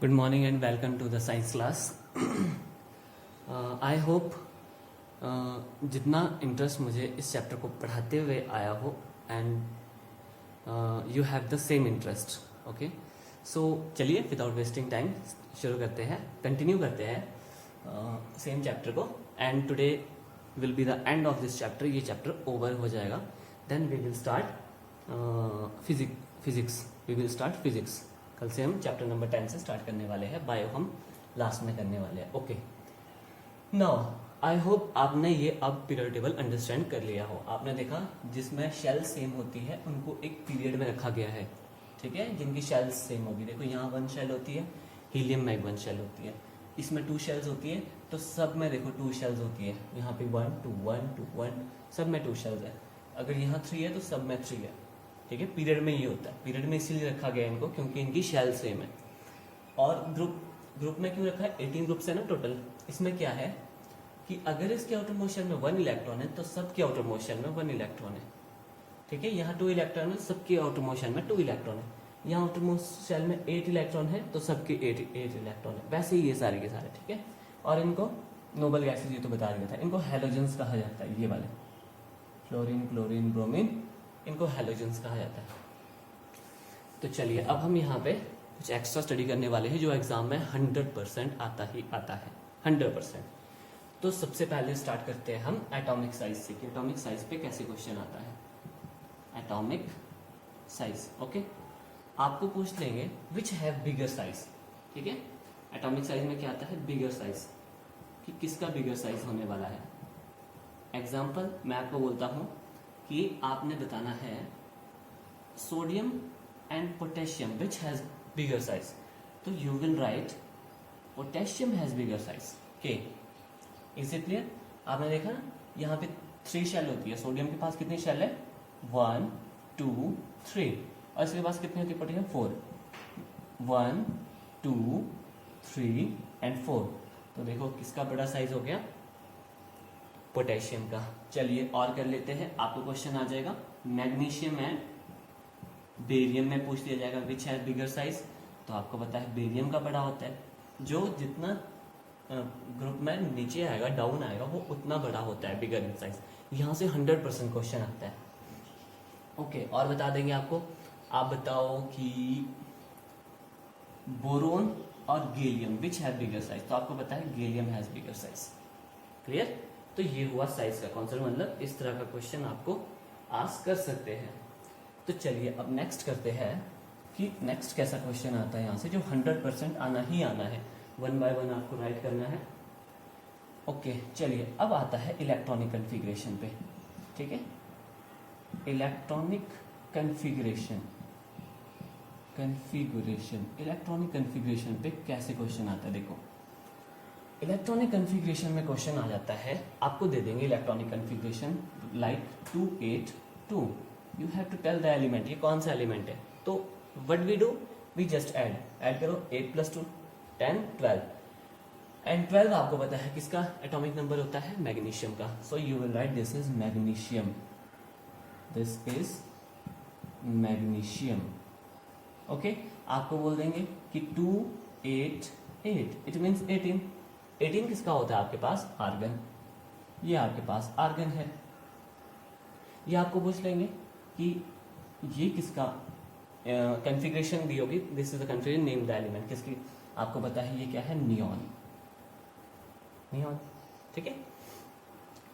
Good morning and welcome to the science class. I hope जितना interest मुझे इस chapter को पढ़ाते हुए आया हो and you have the same interest. Okay, so चलिए विदाउट वेस्टिंग टाइम शुरू करते हैं, कंटिन्यू करते हैं सेम चैप्टर को. And today will be the end of this chapter. ये चैप्टर ओवर हो जाएगा. Then we will start physics. We will start physics. कल से हम चैप्टर नंबर 10 से स्टार्ट करने वाले हैं. बायो हम लास्ट में करने वाले हैं. ओके, नाउ आई होप आपने ये अब पीरियड टेबल अंडरस्टैंड कर लिया हो. आपने देखा जिसमें शेल सेम होती है उनको एक पीरियड में रखा गया है. ठीक है, जिनकी शेल्स सेम होगी. देखो यहाँ 1 शेल होती है, हीलियम में 1 शेल होती है, इसमें 2 शेल्स होती है, तो सब में देखो 2 शेल्स होती है. यहाँ पे 1 2 1 2 1 सब में 2 शेल्स है. अगर यहाँ 3 है तो सब में 3 है. ठीक है, पीरियड में ये होता है. पीरियड में इसीलिए रखा गया है इनको क्योंकि इनकी शेल सेम है. और ग्रुप में क्यों रखा है? 18 ग्रुप्स है ना टोटल. इसमें क्या है कि अगर इसके आउटर मोशन में 1 इलेक्ट्रॉन है तो सबके आउटर मोशन में 1 इलेक्ट्रॉन है. ठीक है, यहाँ 2 इलेक्ट्रॉन है, सबके आउटर मोशन में 2 इलेक्ट्रॉन है. यहाँ आउटर मोस्ट शेल में 8 इलेक्ट्रॉन है तो सबके 8 इलेक्ट्रॉन है. वैसे ही ये सारे के सारे. ठीक है, और इनको नोबल गैसेज ये तो बता दिया था. इनको हैलोजेंस कहा जाता है. ये वाले फ्लोरीन, क्लोरीन, ब्रोमीन, इनको हैलोजेंस कहा जाता है. तो चलिए अब हम यहाँ पे कुछ एक्स्ट्रा स्टडी करने वाले हैं जो एग्जाम में 100% आता ही आता है. 100%. तो सबसे पहले स्टार्ट करते हैं हम एटॉमिक साइज से कि एटॉमिक साइज पे कैसे क्वेश्चन आता है. Atomic size. ओके, आपको पूछ लेंगे विच हैव बिगर साइज. ठीक है, एटॉमिक साइज में क्या आता है? Bigger size. कि किसका बिगर साइज होने वाला है. एग्जाम्पल मैं आपको बोलता हूं कि आपने बताना है sodium and potassium which has bigger size. तो you will write potassium has bigger size के. Is it clear? आपने देखा ना यहाँ पे 3 शेल होती है. सोडियम के पास कितनी शेल है? 1 2 3. और इसके पास कितनी होती है पोटेशियम? 4. 1 2 3 एंड 4. तो देखो किसका बड़ा साइज हो गया? पोटेशियम का. चलिए और कर लेते हैं. आपको क्वेश्चन आ जाएगा मैग्नीशियम एंड बेरियम में पूछ लिया जाएगा विच हैज बिगर साइज. तो आपको पता है बेरियम का बड़ा होता है. जो जितना ग्रुप में नीचे आएगा, डाउन आएगा, वो उतना बड़ा होता है, बिगर इन साइज. यहाँ से 100% क्वेश्चन आता है. ओके, और बता देंगे आपको. आप बताओ कि बोरोन और gallium which have bigger size. तो आपको पता है gallium has bigger size. Clear? तो ये हुआ साइज का कॉन्सेप्ट. मतलब इस तरह का क्वेश्चन आपको आस्क कर सकते हैं. तो चलिए अब नेक्स्ट करते हैं कि नेक्स्ट कैसा क्वेश्चन आता है यहाँ से जो 100% आना ही आना है. 1 बाय 1 आपको राइट करना है. ओके, चलिए अब आता है इलेक्ट्रॉनिक कन्फिग्रेशन पे. ठीक है, इलेक्ट्रॉनिक कन्फिग्रेशन. इलेक्ट्रॉनिक कन्फिग्रेशन पे कैसे क्वेश्चन आता है. देखो इलेक्ट्रॉनिक कन्फिग्रेशन में क्वेश्चन आ जाता है, आपको दे देंगे electronic configuration like 282. You have to tell the element. ये कौन सा एलिमेंट है? तो what we do, we just add करो. 8 + 2 10 12 एंड 12 आपको पता है किसका एटॉमिक नंबर होता है? मैग्नीशियम का. So you will right this is magnesium. This is magnesium. Okay, आपको बोल देंगे कि 2 8 8 इट मीन्स 18. 18 किसका होता है आपके पास? आर्गन. ये आपके पास आर्गन है. ये आपको पूछ लेंगे कि ये किसका कन्फिग्रेशन दी होगी. This is the configuration, name the element. किसकी? आपको पता है ये क्या है? नियॉन. नियॉन. ठीक है,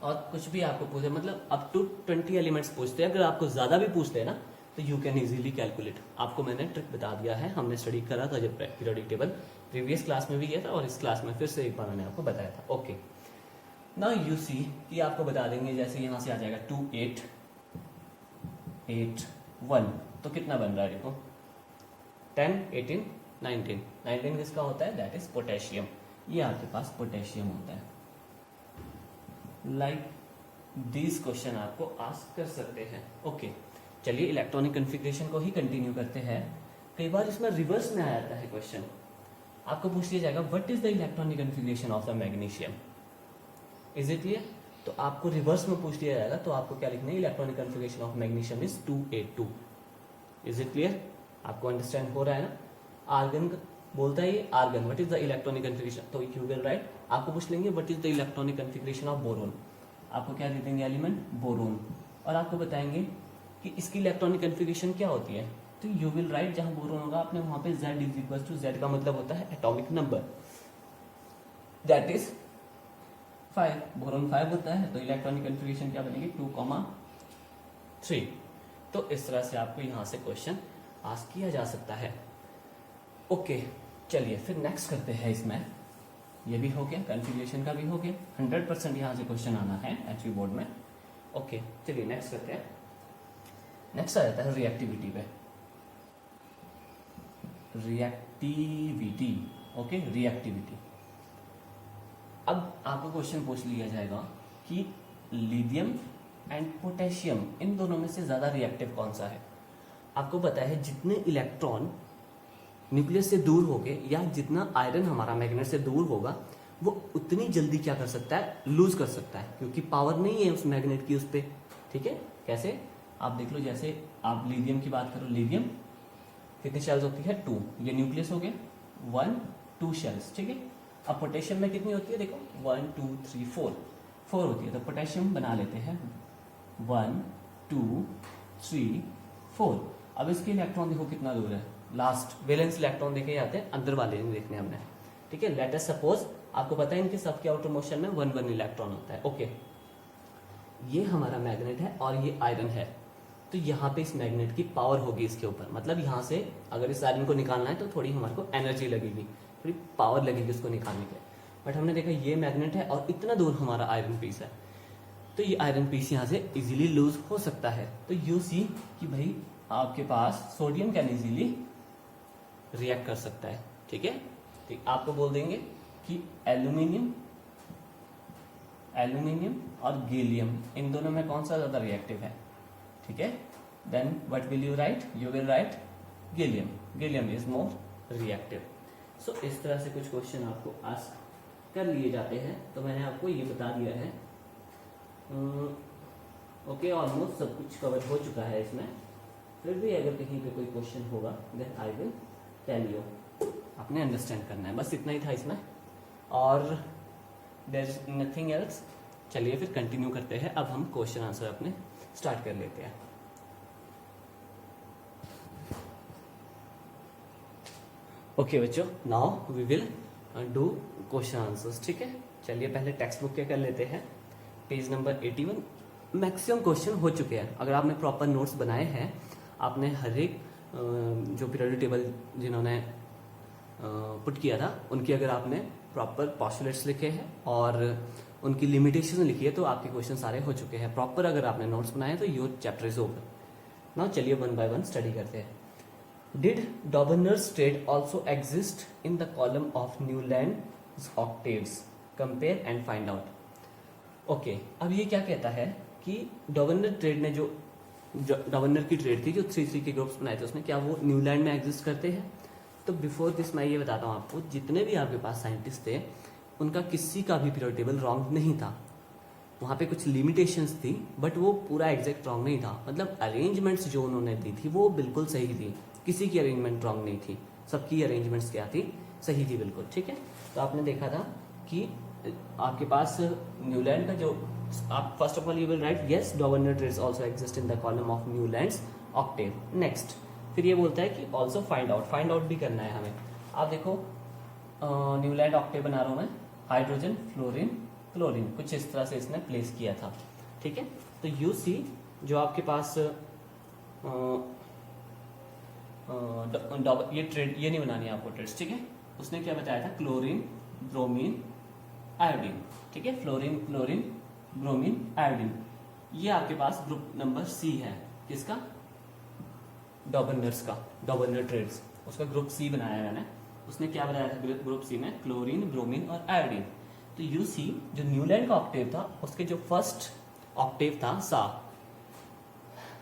और कुछ भी आपको पूछे, मतलब अप टू 20 एलिमेंट्स पूछते हैं. अगर आपको ज्यादा भी पूछते हैं ना तो यू कैन इजीली कैलकुलेट. आपको मैंने ट्रिक बता दिया है, हमने स्टडी करा था जब पीरियोडिक टेबल प्रीवियस क्लास में भी किया था और इस क्लास में फिर से एक बार मैंने आपको बताया था. ओके, नाउ यू सी कि आपको बता देंगे जैसे यहाँ से आ जाएगा 2 8 8 1. तो कितना बन रहा है? देखो 10 18 19. 19 किसका होता है? That is potassium. ये आपके पास पोटेशियम होता है. लाइक दिस क्वेश्चन आपको आस्क कर सकते हैं. ओके, चलिए इलेक्ट्रॉनिक कन्फिग्रेशन को ही कंटिन्यू करते हैं. कई बार इसमें रिवर्स में आ जाता है क्वेश्चन. आपको पूछ लिया जाएगा what is the electronic configuration of the magnesium. Is it clear? तो आपको रिवर्स में पूछ लिया जाएगा तो आपको क्या लिखना है? Electronic configuration of magnesium is 282. Is it clear? आपको अंडरस्टैंड हो रहा है ना? आर्गन बोलता है ये argon, what is the electronic configuration, तो यू विल राइट, आपको पूछ लेंगे what is the electronic configuration of boron, आपको क्या दे देंगे एलिमेंट बोरोन, और आपको बताएंगे कि इसकी इलेक्ट्रॉनिक कन्फिग्रेशन क्या होती है, तो यू विल राइट जहां बोरोन होगा आपने वहां पे Z is equal to, Z का मतलब होता है atomic number, that is 5, boron 5 होता है, तो इलेक्ट्रॉनिक कन्फिग्रेशन क्या बनेगी 2,3। तो इस तरह से आपको यहां से क्वेश्चन आस्क किया जा सकता है। ओके चलिए फिर नेक्स्ट करते हैं, इसमें ये भी हो गया, कन्फिग्रेशन का भी हो गया, 100% यहाँ से क्वेश्चन आना है एचवी बोर्ड में। ओके चलिए नेक्स्ट करते हैं, नेक्स्ट आ जाता है रिएक्टिविटी पे, रिएक्टिविटी, ओके रिएक्टिविटी। अब आपको क्वेश्चन पूछ लिया जाएगा कि लिथियम एंड पोटेशियम इन दोनों में से ज्यादा रिएक्टिव कौन सा है। आपको पता है जितने इलेक्ट्रॉन न्यूक्लियस से दूर होंगे या जितना आयरन हमारा मैग्नेट से दूर होगा वो उतनी जल्दी क्या कर सकता है, लूज कर सकता है, क्योंकि पावर नहीं है उस मैग्नेट की उस पर। ठीक है, कैसे आप देख लो, जैसे आप लिथियम की बात करो, लिथियम कितनी शेल्स होती है 2, ये न्यूक्लियस हो गया 1 2 शेल्स, ठीक है। अब पोटेशियम में कितनी होती है, देखो 1 2 3 4 होती है, तो पोटेशियम बना लेते हैं 1 2 3 4। अब इसके इलेक्ट्रॉन देखो कितना दूर है, लास्ट वैलेंस इलेक्ट्रॉन देखे जाते हैं, अंदर वाले नहीं देखने हमने, ठीक है। लेट अस सपोज आपको पता है इनके सबके आउटर मोशन में 1 1 इलेक्ट्रॉन होता है, ओके। ये हमारा मैग्नेट है और ये आयरन है, तो यहाँ पे इस मैग्नेट की पावर होगी इसके ऊपर, मतलब यहाँ से अगर इस आयरन को निकालना है तो थोड़ी हमारे को एनर्जी लगेगी, थोड़ी पावर लगेगी उसको निकालने के लिए। बट हमने देखा ये मैग्नेट है और इतना दूर हमारा आयरन पीस है, तो ये आयरन पीस यहाँ से इजीली लूज हो सकता है। तो यू सी कि भाई आपके पास सोडियम कैन इजीली रिएक्ट कर सकता है, ठीक है। तो आपको बोल देंगे कि एल्यूमिनियम और गैलियम इन दोनों में कौन सा ज्यादा रिएक्टिव है, ठीक है। Then what will you write, you will write gallium is more reactive. So इस तरह से कुछ क्वेश्चन आपको आस्क कर लिए जाते हैं, तो मैंने आपको ये बता दिया है। ओके ऑलमोस्ट सब कुछ कवर हो चुका है इसमें, फिर भी अगर कहीं पे कोई क्वेश्चन होगा then I will tell you, आपने अंडरस्टैंड करना है, बस इतना ही था इसमें और देयर इज नथिंग एल्स। चलिए फिर कंटिन्यू करते हैं, अब हम क्वेश्चन आंसर अपने स्टार्ट कर लेते हैं। ओके बच्चों, now we will do question answers, ठीक है। चलिए पहले टेक्स्ट बुक क्या कर लेते हैं, पेज नंबर 81। मैक्सिमम क्वेश्चन हो चुके हैं, अगर आपने प्रॉपर नोट्स बनाए हैं, आपने हर एक जो पीरियोडिक टेबल जिन्होंने पुट किया था उनकी अगर आपने प्रॉपर पॉस्टुलेट्स लिखे हैं और उनकी लिमिटेशन लिखी है, तो आपके क्वेश्चन सारे हो चुके हैं। प्रॉपर अगर आपने नोट्स बनाए हैं तो your chapter is over. Now चलिए 1 बाय 1 स्टडी करते हैं। Did Dobereiner's triad also exist in the column of Newland octaves, compare and find out. Okay, अब ये क्या कहता है कि डॉबनर ट्रेड ने जो डॉबनर की ट्रेड थी, जो 3 के ग्रुप्स बनाए थे, उसमें क्या वो न्यूलैंड में एग्जिस्ट करते हैं। तो बिफोर दिस मैं ये बताता हूँ आपको, जितने भी आपके पास साइंटिस्ट थे उनका किसी का भी पीरियोडिक टेबल रॉन्ग नहीं था। वहाँ पे कुछ लिमिटेशंस थी बट वो पूरा एग्जैक्ट रॉन्ग नहीं था, मतलब अरेंजमेंट्स जो उन्होंने दी थी वो बिल्कुल सही थी, किसी की अरेंजमेंट रॉन्ग नहीं थी, सबकी अरेंजमेंट्स क्या थी, सही थी बिल्कुल, ठीक है। तो आपने देखा था कि आपके पास न्यूलैंड का जो आप first of all you will write yes Dobereiner triads also exist in the column of Newlands octave. Next फिर ये बोलता है कि ऑल्सो फाइंड आउट भी करना है हमें। आप देखो न्यूलैंड ऑक्टेव बना रहा हूं मैं, हाइड्रोजन फ्लोरीन क्लोरीन, कुछ इस तरह से इसने प्लेस किया था, ठीक है। तो यू सी जो आपके पास ये ट्रेड ये नहीं बनानी है आपको ट्रेड्स, ठीक है। उसने क्या बताया था, क्लोरीन ब्रोमीन आयोडीन, ठीक है, फ्लोरीन क्लोरीन ब्रोमीन आयोडीन। ये आपके पास ग्रुप नंबर सी है, किसका, डॉबनर्स का, डॉबनर ट्रेड्स, उसका ग्रुप सी बनाया है मैंने। उसने क्या बनाया था ग्रुप सी में, क्लोरीन ब्रोमीन और आयोडीन। तो यू सी जो न्यूलैंड का ऑक्टेव था उसके जो फर्स्ट ऑक्टेव था सा,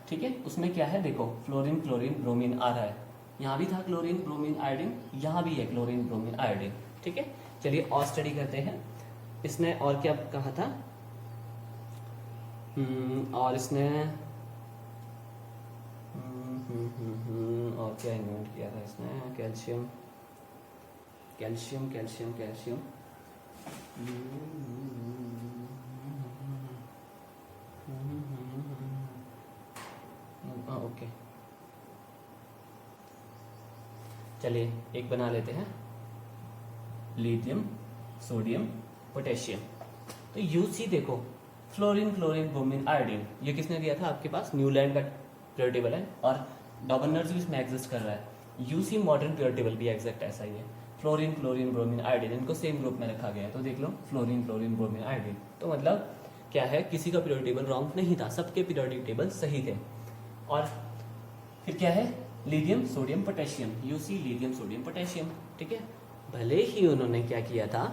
ठीक है, उसमें क्या है देखो, फ्लोरीन क्लोरीन ब्रोमीन आ रहा है, यहाँ भी था क्लोरीन ब्रोमीन आयोडीन, यहाँ भी है क्लोरीन ब्रोमीन आयोडीन, ठीक है। चलिए और स्टडी करते हैं। इसने और क्या कहा था, और इसने और क्या इन्वेंट किया था इसने, calcium calcium calcium calcium, okay चलिए एक बना लेते हैं, लिथियम सोडियम पोटेशियम। तो यूसी देखो, फ्लोरीन क्लोरीन ब्रोमीन आयोडीन, ये किसने दिया था आपके पास, न्यूलैंड का पीरियड टेबल है, और डॉबनर्स भी इसमें एग्जिस्ट कर रहा है। यूसी मॉडर्न पीरियड टेबल भी एग्जैक्ट ऐसा ही है, फ्लोरीन क्लोरीन ब्रोमीन आयोडीन, इनको सेम ग्रुप में रखा गया है। तो देख लो फ्लोरीन क्लोरीन ब्रोमीन आयोडीन, तो मतलब क्या है, किसी का पीरियड टेबल रॉन्ग नहीं था, सबके पीरियोडिक टेबल सही थे। और फिर क्या है, lithium sodium potassium, you see lithium sodium potassium, ठीक है। भले ही उन्होंने क्या किया था,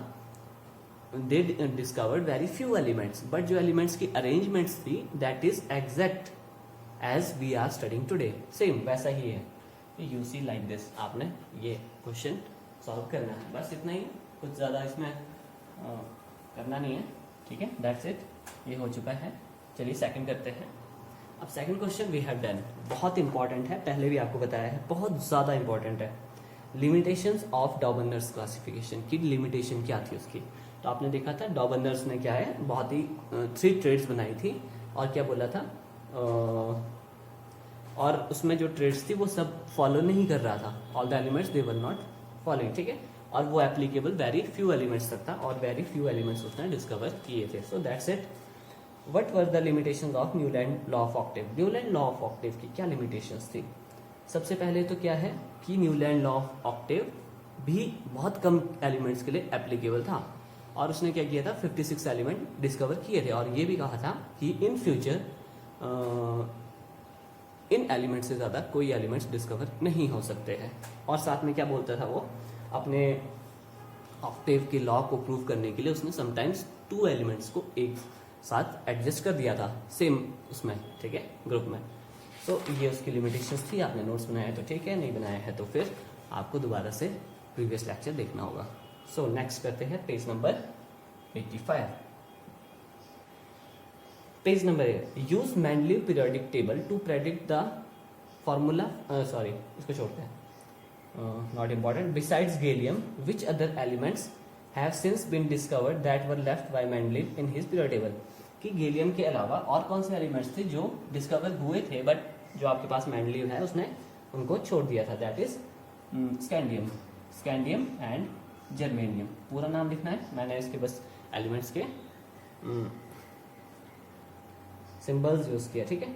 they discovered very few elements, but जो एलिमेंट्स की अरेंजमेंट्स थी that is exact as we are studying today, same वैसा ही है। यूसी लाइक दिस, आपने ये क्वेश्चन सॉल्व करना है, बस इतना ही, कुछ ज़्यादा इसमें करना नहीं है, ठीक है, दैट्स इट, ये हो चुका है। चलिए सेकंड करते हैं। अब second question we have done, बहुत इंपॉर्टेंट है, पहले भी आपको बताया है, बहुत ज़्यादा इंपॉर्टेंट है। लिमिटेशंस ऑफ डॉबनर्स क्लासिफिकेशन की लिमिटेशन क्या थी उसकी, तो आपने देखा था डॉबनर्स ने क्या है, बहुत ही 3 ट्रेड्स बनाई थी, और क्या बोला था, और उसमें जो ट्रेड्स थी वो सब फॉलो नहीं कर रहा था, all the elements they were not following, ठीक है, और वो एप्लीकेबल वेरी फ्यू एलिमेंट्स तक था, और वेरी फ्यू एलिमेंट्स उसने डिस्कवर किए थे। So that's it. What were the limitations of Newland law of octave, Newland law of octave की क्या लिमिटेशंस थी। सबसे पहले तो क्या है कि न्यूलैंड लॉ ऑफ ऑक्टेव भी बहुत कम एलिमेंट्स के लिए एप्लीकेबल था, और उसने क्या किया था, 56 एलिमेंट डिस्कवर किए थे, और ये भी कहा था कि इन फ्यूचर इन एलिमेंट से ज़्यादा कोई एलिमेंट्स डिस्कवर नहीं हो सकते हैं। और साथ में क्या बोलता था वो, अपने ऑक्टेव के लॉ को प्रूव करने के लिए उसने समटाइम्स 2 एलिमेंट्स को एक साथ एडजस्ट कर दिया था सेम उसमें, ठीक है, ग्रुप में। तो ये उसकी लिमिटेशंस थी, आपने नोट्स बनाया है तो ठीक है, नहीं बनाया है तो फिर आपको दोबारा से प्रीवियस लेक्चर देखना होगा। सो नेक्स्ट करते हैं page number 85। Page number 8, use Mendeleev periodic table to predict the formula, sorry इसको छोड़ते हैं, not important. Besides gallium which other elements have since been discovered that were left by Mendeleev in his period table, कि gallium के अलावा और कौन से elements थे जो डिस्कवर हुए थे बट जो आपके पास मैंडलीव है उसने उनको छोड़ दिया था, that is scandium, scandium and germanium. पूरा नाम लिखना है, मैंने इसके बस एलिमेंट्स के सिंबल्स यूज किया, ठीक है।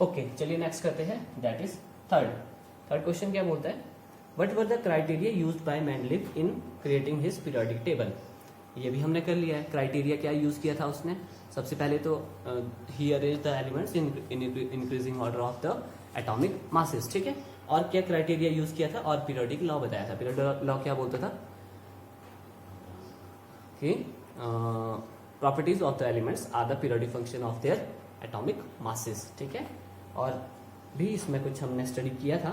ओके चलिए नेक्स्ट करते हैं, दैट इज थर्ड क्वेश्चन क्या बोलता है, what were the criteria used by Mendeleev in creating his periodic table. ये भी हमने कर लिया है, क्राइटेरिया क्या यूज किया था उसने, सबसे पहले तो ही arrange the elements in increasing order of the atomic masses, ठीक है। और क्या क्राइटेरिया यूज किया था, और पीरियोडिक लॉ बताया था। पीरियोडिक लॉ क्या बोलता था कि properties of the elements are the periodic function of their atomic masses, ठीक है। और भी इसमें कुछ हमने स्टडी किया था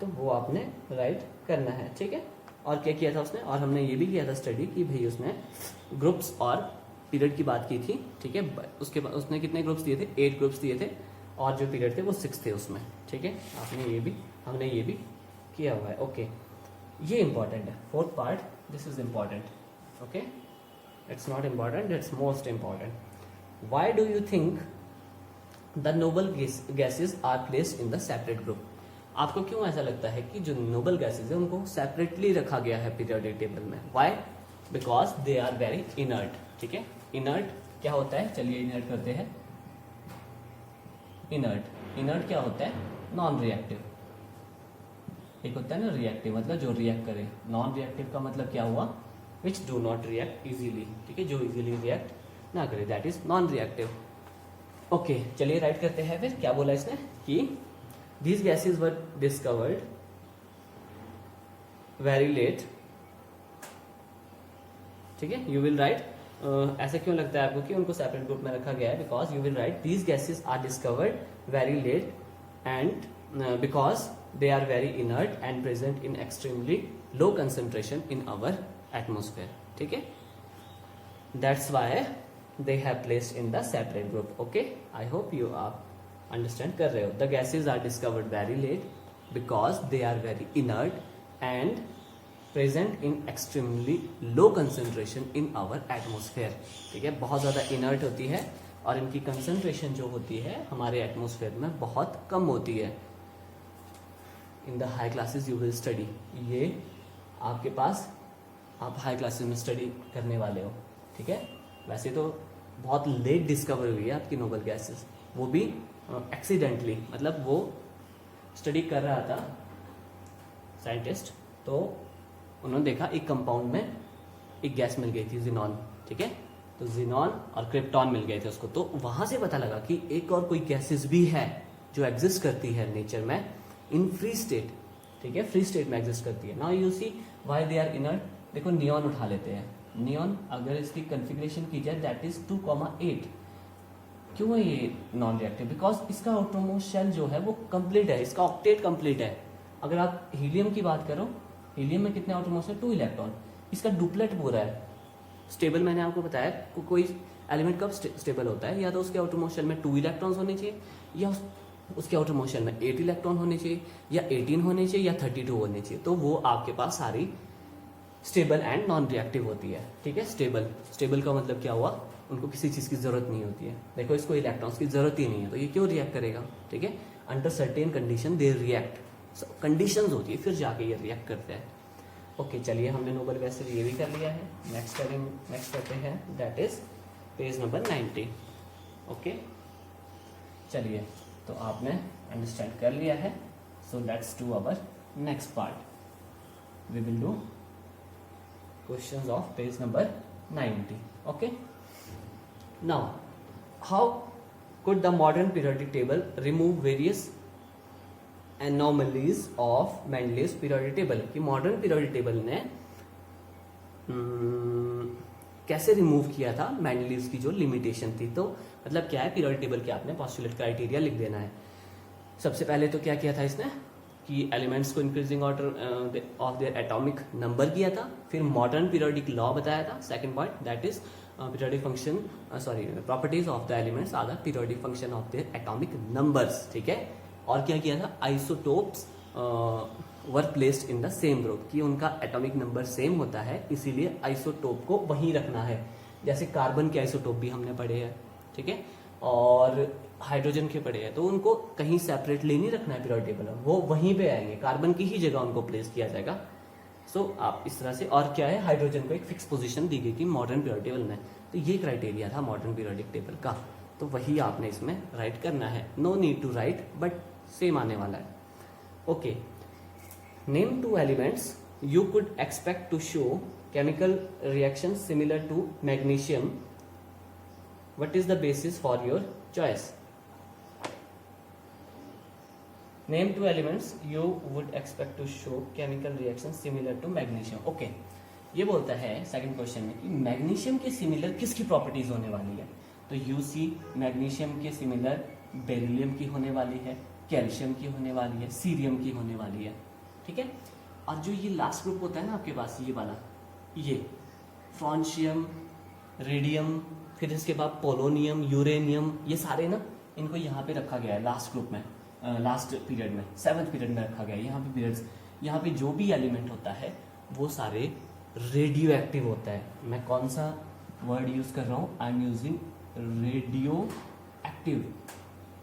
तो वो आपने राइट करना है, ठीक है। और क्या किया था उसने, और हमने ये भी किया था स्टडी कि भाई उसने ग्रुप्स और पीरियड की बात की थी, ठीक है। उसके बाद उसने कितने ग्रुप्स दिए थे, 8 ग्रुप्स दिए थे, और जो पीरियड थे वो 6 थे उसमें, ठीक है। हमने ये भी किया हुआ है, ओके। ये इंपॉर्टेंट है, 4th part, this is important, okay. It's not important, it's most important. Why do you think the noble gases are placed in the separate group. आपको क्यों ऐसा लगता है कि जो नोबल गैसेज है उनको सेपरेटली रखा गया है पीरियोडिक टेबल में, why, because they are very inert, ठीक है। इनर्ट क्या होता है, चलिए इनर्ट करते हैं। इनर्ट क्या होता है, नॉन रिएक्टिव। एक होता है ना रिएक्टिव, मतलब जो रिएक्ट करे। नॉन रिएक्टिव का मतलब क्या हुआ, which do not react easily, ठीक है, जो इजीली रिएक्ट ना करे, that is non reactive. Okay चलिए राइट करते हैं। फिर क्या बोला इसने कि these gases were discovered very late, ठीक है। you will write, ऐसे क्यों लगता है आपको कि उनको सेपरेट ग्रुप में रखा गया है, because you will write these gases are discovered very late and because they are very inert and present in extremely low concentration in our atmosphere, ठीक है। that's why they have placed in the separate group, okay। I hope you are understand कर रहे हो। The gases are discovered very late because they are very inert and present in extremely low concentration in our atmosphere. ठीक है, बहुत ज़्यादा inert होती है और इनकी कंसेंट्रेशन जो होती है हमारे एटमोसफेयर में बहुत कम होती है। In the high classes you will study, ये आपके पास आप हाई क्लासेस में स्टडी करने वाले हो। ठीक है, वैसे तो बहुत लेट डिस्कवर हुई है आपकी नोबल गैसेस, वो भी एक्सीडेंटली, मतलब वो स्टडी कर रहा था साइंटिस्ट, तो उन्होंने देखा एक कंपाउंड में एक गैस मिल गई थी, जिनॉन। ठीक है, तो जिनॉन और क्रिप्टॉन मिल गए थे उसको, तो वहां से पता लगा कि एक और कोई गैसेस भी है जो एग्जिस्ट करती है नेचर में इन फ्री स्टेट। ठीक है, फ्री स्टेट में एग्जिस्ट करती है। Now you see why they are inert. देखो नियॉन उठा लेते हैं, नियॉन अगर इसकी कॉन्फ़िगरेशन की जाए दैट इज 2,8। क्यों है ये नॉन रिएक्टिव? बिकॉज इसका आउटरमोस्ट शेल जो है वो कंप्लीट है, इसका ऑक्टेट कंप्लीट है। अगर आप हीलियम की बात करो, हीलियम में कितने आउटरमोस्ट है? 2 इलेक्ट्रॉन, इसका डुप्लेट पूरा है। स्टेबल मैंने आपको बताया कोई एलिमेंट कब स्टेबल होता है, या तो उसके आउटरमोस्ट शेल में 2 इलेक्ट्रॉन्स होने चाहिए, या उसके आउटरमोस्ट शेल में 8 इलेक्ट्रॉन होने चाहिए, या 18 होने चाहिए, या 32 होने चाहिए। तो वो आपके पास सारी स्टेबल एंड नॉन रिएक्टिव होती है। ठीक है, स्टेबल का मतलब क्या हुआ? उनको किसी चीज की जरूरत नहीं होती है। देखो इसको इलेक्ट्रॉन्स की जरूरत ही नहीं है, तो ये क्यों रिएक्ट करेगा? ठीक है, under certain condition they react, conditions होती है फिर जाके ये रिएक्ट करते हैं। ओके, चलिए हमने नोबल गैसेस ये भी कर लिया है। नेक्स्ट करते हैं, that is page number 90। Okay, चलिए, तो आपने अंडरस्टैंड कर लिया है, so let's do our next part. We will do questions of page number 90. Okay, now how could the modern periodic table remove various anomalies of Mendeleev's periodic table? कि modern periodic table ने कैसे remove किया था Mendeleev's की जो limitation थी। तो मतलब क्या है, पीरियोडिक टेबल के आपने पोस्टुलेट क्राइटेरिया लिख देना है। सबसे पहले तो क्या किया था इसने कि एलिमेंट्स को increasing order of their atomic number किया था, फिर मॉडर्न पीरियोडिक लॉ बताया था। Second point that is periodic function properties of the elements are the periodic function of their atomic numbers. ठीक है, और क्या किया था, isotopes were placed in the same group, कि उनका एटॉमिक नंबर सेम होता है, इसीलिए आइसोटोप को वहीं रखना है। जैसे कार्बन के आइसोटोप भी हमने पढ़े हैं, ठीक है, और हाइड्रोजन के पड़े हैं, तो उनको कहीं सेपरेटली नहीं रखना है पीरियोडिक टेबल में, वो वहीं पे आएंगे, कार्बन की ही जगह उनको प्लेस किया जाएगा। सो आप इस तरह से, और क्या है, हाइड्रोजन को एक फिक्स पोजीशन दी गई थी मॉडर्न पीरियोडिक टेबल में। तो ये क्राइटेरिया था मॉडर्न पीरियोडिक टेबल का, तो वही आपने इसमें राइट करना है। No need to write, but same आने वाला है। Okay, name 2 elements you could expect to show chemical reaction similar to magnesium. What is the basis for your choice? Name 2 elements you would expect to show chemical reaction similar to magnesium. Okay, ये बोलता है second question में कि magnesium के similar किसकी properties होने वाली है। तो यू सी मैग्नीशियम के सिमिलर बेरिलियम की होने वाली है, कैल्शियम की होने वाली है, सीरियम की होने वाली है। ठीक है, और जो ये लास्ट ग्रुप होता है ना आपके पास, ये वाला, ये फ्रांशियम, रेडियम, फिर इसके बाद पोलोनियम, यूरेनियम, ये सारे ना इनको यहाँ पे रखा गया है लास्ट ग्रुप में, लास्ट पीरियड में, 7th पीरियड में रखा गया है। यहाँ पे पीरियड्स, यहाँ पे जो भी एलिमेंट होता है वो सारे रेडियो एक्टिव होता है। मैं कौन सा वर्ड यूज कर रहा हूँ? I am using radio active.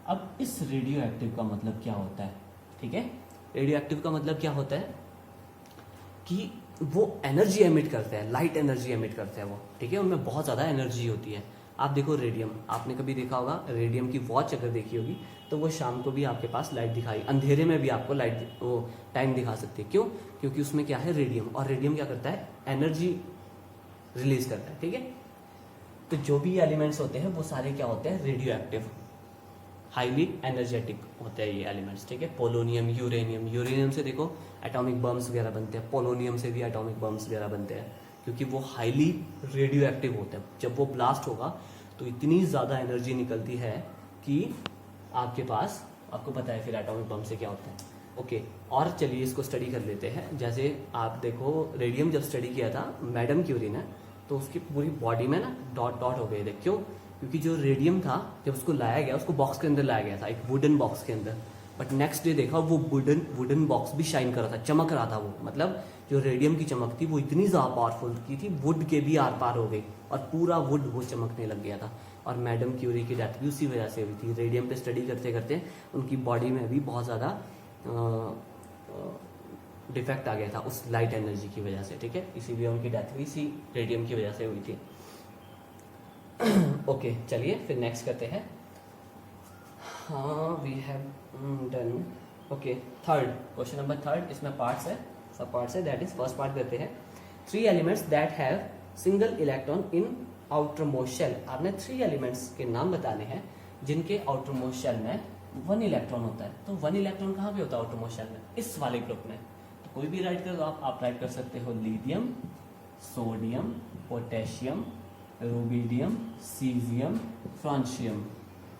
अब इस रेडियो एक्टिव का मतलब क्या होता है? ठीक है, रेडियो एक्टिव का मतलब क्या होता है कि वो एनर्जी एमिट करते हैं, लाइट एनर्जी एमिट करते हैं वो। ठीक है, उनमें बहुत ज़्यादा एनर्जी होती है। आप देखो रेडियम, आपने कभी देखा होगा, रेडियम की वॉच अगर देखी होगी तो वो शाम को भी आपके पास लाइट दिखाई, अंधेरे में भी आपको लाइट, वो टाइम दिखा सकती है। क्यों? क्योंकि उसमें क्या है, रेडियम, और रेडियम क्या करता है, एनर्जी रिलीज करता है। ठीक है, तो जो भी एलिमेंट्स होते हैं वो सारे क्या होते हैं, रेडियो एक्टिव, हाईली एनर्जेटिक होते हैं ये एलिमेंट्स। ठीक है, पोलोनियम, यूरेनियम, यूरेनियम से देखो एटॉमिक बम्स वगैरह बनते हैं, पोलोनियम से भी एटॉमिक बम्स वगैरह बनते हैं, क्योंकि वो हाईली रेडियो एक्टिव होते हैं। जब वो ब्लास्ट होगा तो इतनी ज़्यादा एनर्जी निकलती है कि आपके पास, आपको पता है फिर एटॉमिक बम से क्या होता है। ओके, और चलिए इसको स्टडी कर लेते हैं। जैसे आप देखो रेडियम जब स्टडी किया था मैडम क्यूरी ने, तो उसकी पूरी बॉडी में ना डॉट डॉट हो गए थे। क्यों? क्योंकि जो रेडियम था जब उसको लाया गया, उसको बॉक्स के अंदर लाया गया था, एक वुडन बॉक्स के अंदर, बट नेक्स्ट डे देखा वो वुडन बॉक्स भी शाइन कर रहा था, चमक रहा था वो, मतलब जो रेडियम की चमक थी वो इतनी ज़्यादा पावरफुल की थी, वुड के भी आर पार हो गई और पूरा वुड वो चमकने लग गया था। और मैडम क्यूरी की डेथ भी उसी वजह से हुई थी। रेडियम पे स्टडी करते करते उनकी बॉडी में भी बहुत ज़्यादा डिफेक्ट आ गया था उस लाइट एनर्जी की वजह से, ठीक है, इसीलिए उनकी डेथ भी इसी रेडियम की वजह से हुई थी। ओके चलिए फिर नेक्स्ट करते हैं। हाँ we have done. Okay third question number third, इसमें पार्ट्स है, सब पार्ट्स है, दैट इज फर्स्ट पार्ट करते हैं। 3 elements that have single electron in outer most shell. आपने 3 एलिमेंट्स के नाम बताने हैं जिनके आउटर मोस्ट शेल में 1 इलेक्ट्रॉन होता है। तो 1 इलेक्ट्रॉन कहाँ पे होता है आउटर मोस्ट शेल में? इस वाले ग्रुप में। तो कोई भी राइट कर दो आप राइट कर सकते हो lithium, sodium, potassium, rubidium, caesium, francium.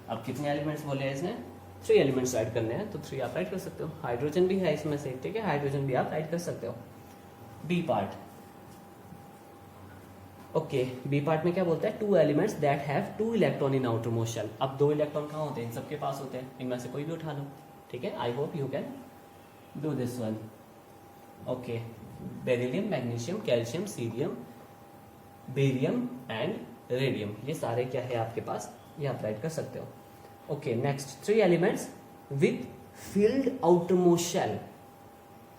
अब कितने एलिमेंट्स बोले हैं इसने? 3 एलिमेंट्स राइट करने हैं, तो 3 आप राइट कर सकते हो। हाइड्रोजन भी है इसमें से, ठीक है, हाइड्रोजन भी आप राइट कर सकते हो। B part, okay B part में क्या बोलता है? 2 elements that have 2 electron in outer most shell. अब 2 इलेक्ट्रॉन कहाँ होते हैं? इन सबके पास होते हैं, इनमें से कोई भी उठा लो, ठीक है। I hope you can do this one. Okay beryllium, magnesium, calcium, cerium, barium and radium, ये सारे क्या है आपके पास, ये आप राइट कर सकते हो। Okay next 3 elements with filled outer most shell,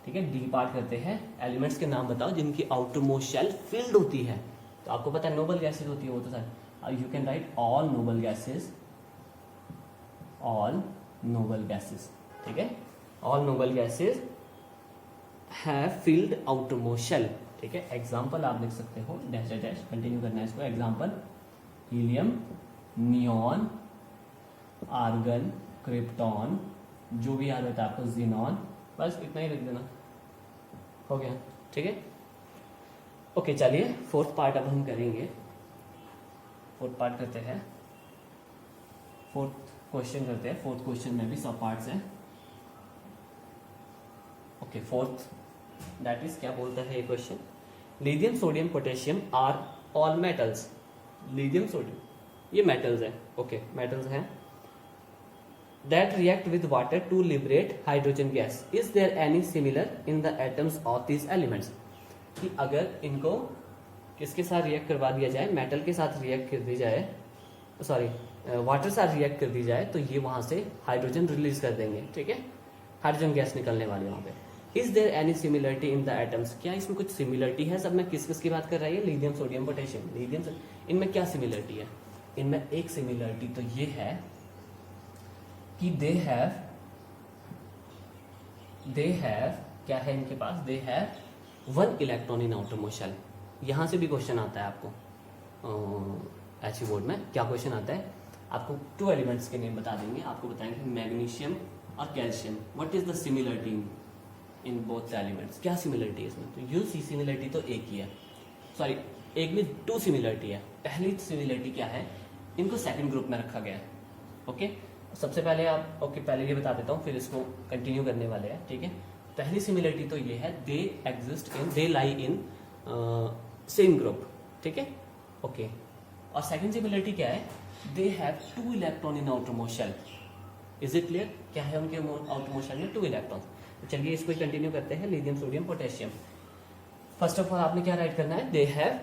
ठीक है। डी पार्ट करते हैं, एलिमेंट्स के नाम बताओ जिनकी आउटर मोस्ट शेल फील्ड होती है। तो आपको पता है नोबल गैसेज होती है, वो तो sir you can write all noble gases, all noble gases, ठीक है। All noble gases have filled outer most shell, ठीक है। एग्जाम्पल आप लिख सकते हो, डैश डैश डैश, कंटिन्यू करना है इसको। Example helium, neon, argon, krypton, जो भी याद होता है आपको, जीनॉन, बस इतना ही लिख देना, हो गया, ठीक है। ओके चलिए फोर्थ पार्ट अब हम करेंगे। फोर्थ पार्ट करते हैं, फोर्थ क्वेश्चन करते हैं। फोर्थ क्वेश्चन में भी सब पार्ट्स हैं। ओके फोर्थ दैट इज क्या बोलता है ये question? Lithium, sodium, potassium are all metals. Lithium, sodium ये मेटल्स हैं, ओके मेटल्स हैं। That react with water to liberate hydrogen gas. Is there any similar in the atoms of this elements? कि अगर इनको किसके साथ रिएक्ट करवा दिया जाए, मेटल के साथ रिएक्ट कर दी जाए, सॉरी वाटर साथ रिएक्ट कर दी जाए, तो ये वहां से हाइड्रोजन रिलीज कर देंगे, ठीक है, हाइड्रोजन गैस निकलने वाली वहां पे। Is there any similarity in the atoms? क्या इसमें कुछ सिमिलरिटी है? सब में किस किस की बात कर रहा है? लिथियम, सोडियम, पोटेशियम, लिथियम, इनमें क्या सिमिलरिटी है? इनमें एक सिमिलरिटी तो ये है कि दे हैव क्या है इनके पास? They have 1 electron in outer most shell. यहां से भी क्वेश्चन आता है आपको एचई बोर्ड में। क्या क्वेश्चन आता है? आपको 2 एलिमेंट्स के नेम बता देंगे, आपको बताएंगे मैग्नीशियम और calcium, what is the similarity in both elements? क्या सिमिलरिटी है इसमें? तो यू सी सिमिलरिटी तो एक ही है, सॉरी एक में 2 सिमिलरिटी है। पहली सिमिलरिटी क्या है? इनको सेकंड ग्रुप में रखा गया है, ओके। सबसे पहले आप पहले ये बता देता हूँ, फिर इसको कंटिन्यू करने वाले हैं, ठीक है। पहली सिमिलरिटी तो ये है, दे लाई इन सेम ग्रुप, ठीक है, ओके। और सेकंड सिमिलरिटी क्या है? They have 2 electron in outer most shell. Is it clear? क्या है उनके आउटर मोस्ट शेल में? 2 इलेक्ट्रॉन। तो चलिए इसको कंटिन्यू करते हैं। Lithium, sodium, potassium. First of all आपने क्या राइट करना है? दे हैव,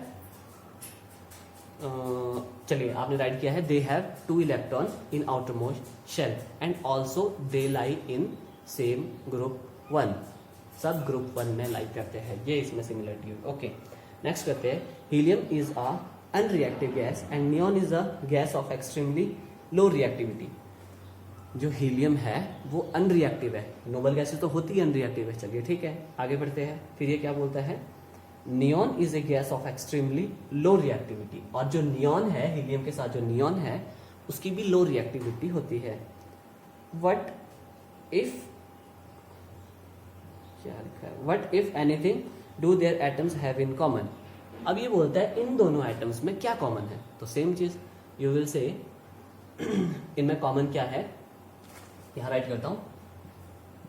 चलिए आपने राइट किया है, they have 2 electron in outer most shell and also they lie in same group 1। सब ग्रुप 1 में लाई करते हैं, ये इसमें सिमिलरिटी है, ओके। नेक्स्ट करते हैं, helium is a unreactive gas and neon is a gas off extremely low reactivity. जो हीलियम है वो अनरिएक्टिव है, नोबल गैसेस तो होती है अनरिएक्टिव है। चलिए ठीक है आगे बढ़ते हैं। फिर ये क्या बोलता है? Neon is a gas off extremely low reactivity. और जो नियॉन है, हीलियम के साथ जो नियॉन है उसकी भी लो रिएक्टिविटी होती है। वट इफ, क्या लिखा है? What if anything do their atoms have in common. अब ये बोलता है इन दोनों एटम्स में क्या कॉमन है? तो सेम चीज यू विल से इनमें कॉमन क्या है, यहां राइट करता हूं,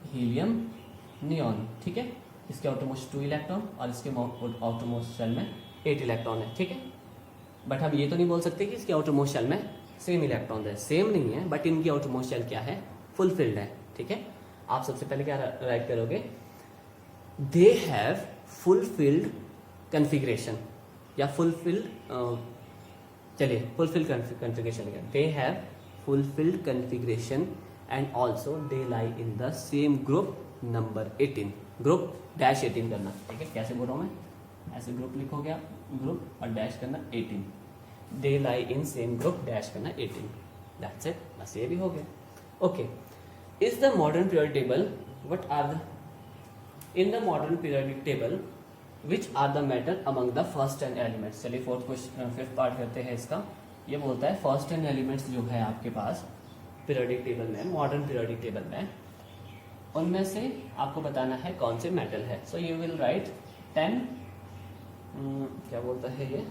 हीलियम, नियॉन, ठीक है। इसके आउटरमोस्ट 2 इलेक्ट्रॉन और इसके आउटरमोस्ट शेल में 8 इलेक्ट्रॉन है, ठीक है। बट हम ये तो नहीं बोल सकते कि इसके आउटरमोस्ट शेल में सेम इलेक्ट्रॉन है, सेम नहीं है, बट इनकी आउटरमोस्ट शेल क्या है? फुलफिल्ड है, ठीक है। आप सबसे पहले क्या राइट करोगे, दे हैव फुलफिल्ड कॉन्फ़िगरेशन या फुलफिल्ड, चलिए fulfilled configuration, they have fulfilled configuration and also they lie in the same group number 18, group dash 18 करना, ठीक है। कैसे बोल रहा हूँ मैं, ऐसे ग्रुप लिखोगे आप, ग्रुप और डैश करना 18, they lie in same group dash करना 18, दैट्स इट, बस ये भी हो गया। Okay, is the modern period table, what are the, in the modern periodic table which are the matter among the first 10 elements. चलिए fourth question, fifth part करते हैं इसका। ये बोलता है फर्स्ट 10 एलिमेंट्स जो है आपके पास पीरियडिक टेबल में, मॉडर्न पीरियडिक टेबल में, उनमें से आपको बताना है कौन से मेटल है। सो यू विल राइट 10, क्या बोलता है ये,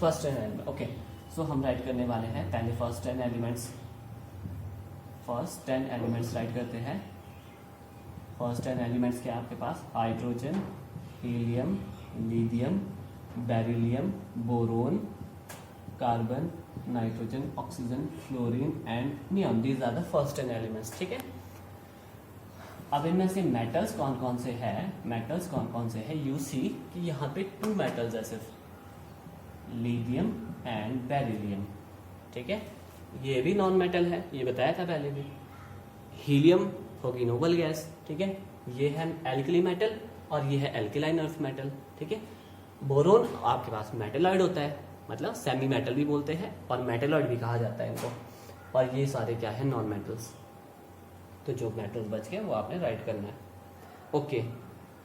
फर्स्ट 10 एलिमेंट। ओके, सो हम राइट करने वाले हैं पहले first 10 elements, first 10 elements write करते हैं। फर्स्ट 10 एलिमेंट्स क्या आपके पास, hydrogen, helium, lithium, beryllium, boron, carbon, nitrogen, oxygen, fluorine and neon, these are the first 10 elements, ठीक है। अब इनमें से मेटल्स कौन कौन से हैं, मेटल्स कौन कौन से हैं, यू सी कि यहाँ पे 2 मेटल्स है सिर्फ, लिथियम एंड बेरिलियम, ठीक है। ये भी नॉन मेटल है, ये बताया था पहले भी। हीलियम होगी नोबल गैस, ठीक है, ये है एल्कली मेटल और ये है एल्कलाइन अर्थ मेटल, ठीक है। बोरोन आपके पास मेटेलॉइड होता है, मतलब सेमी मेटल भी बोलते हैं और मेटेलॉइड भी कहा जाता है इनको, और ये सारे क्या है, नॉन मेटल्स। तो जो मेटल्स बच गए वो आपने राइट करना है। Okay,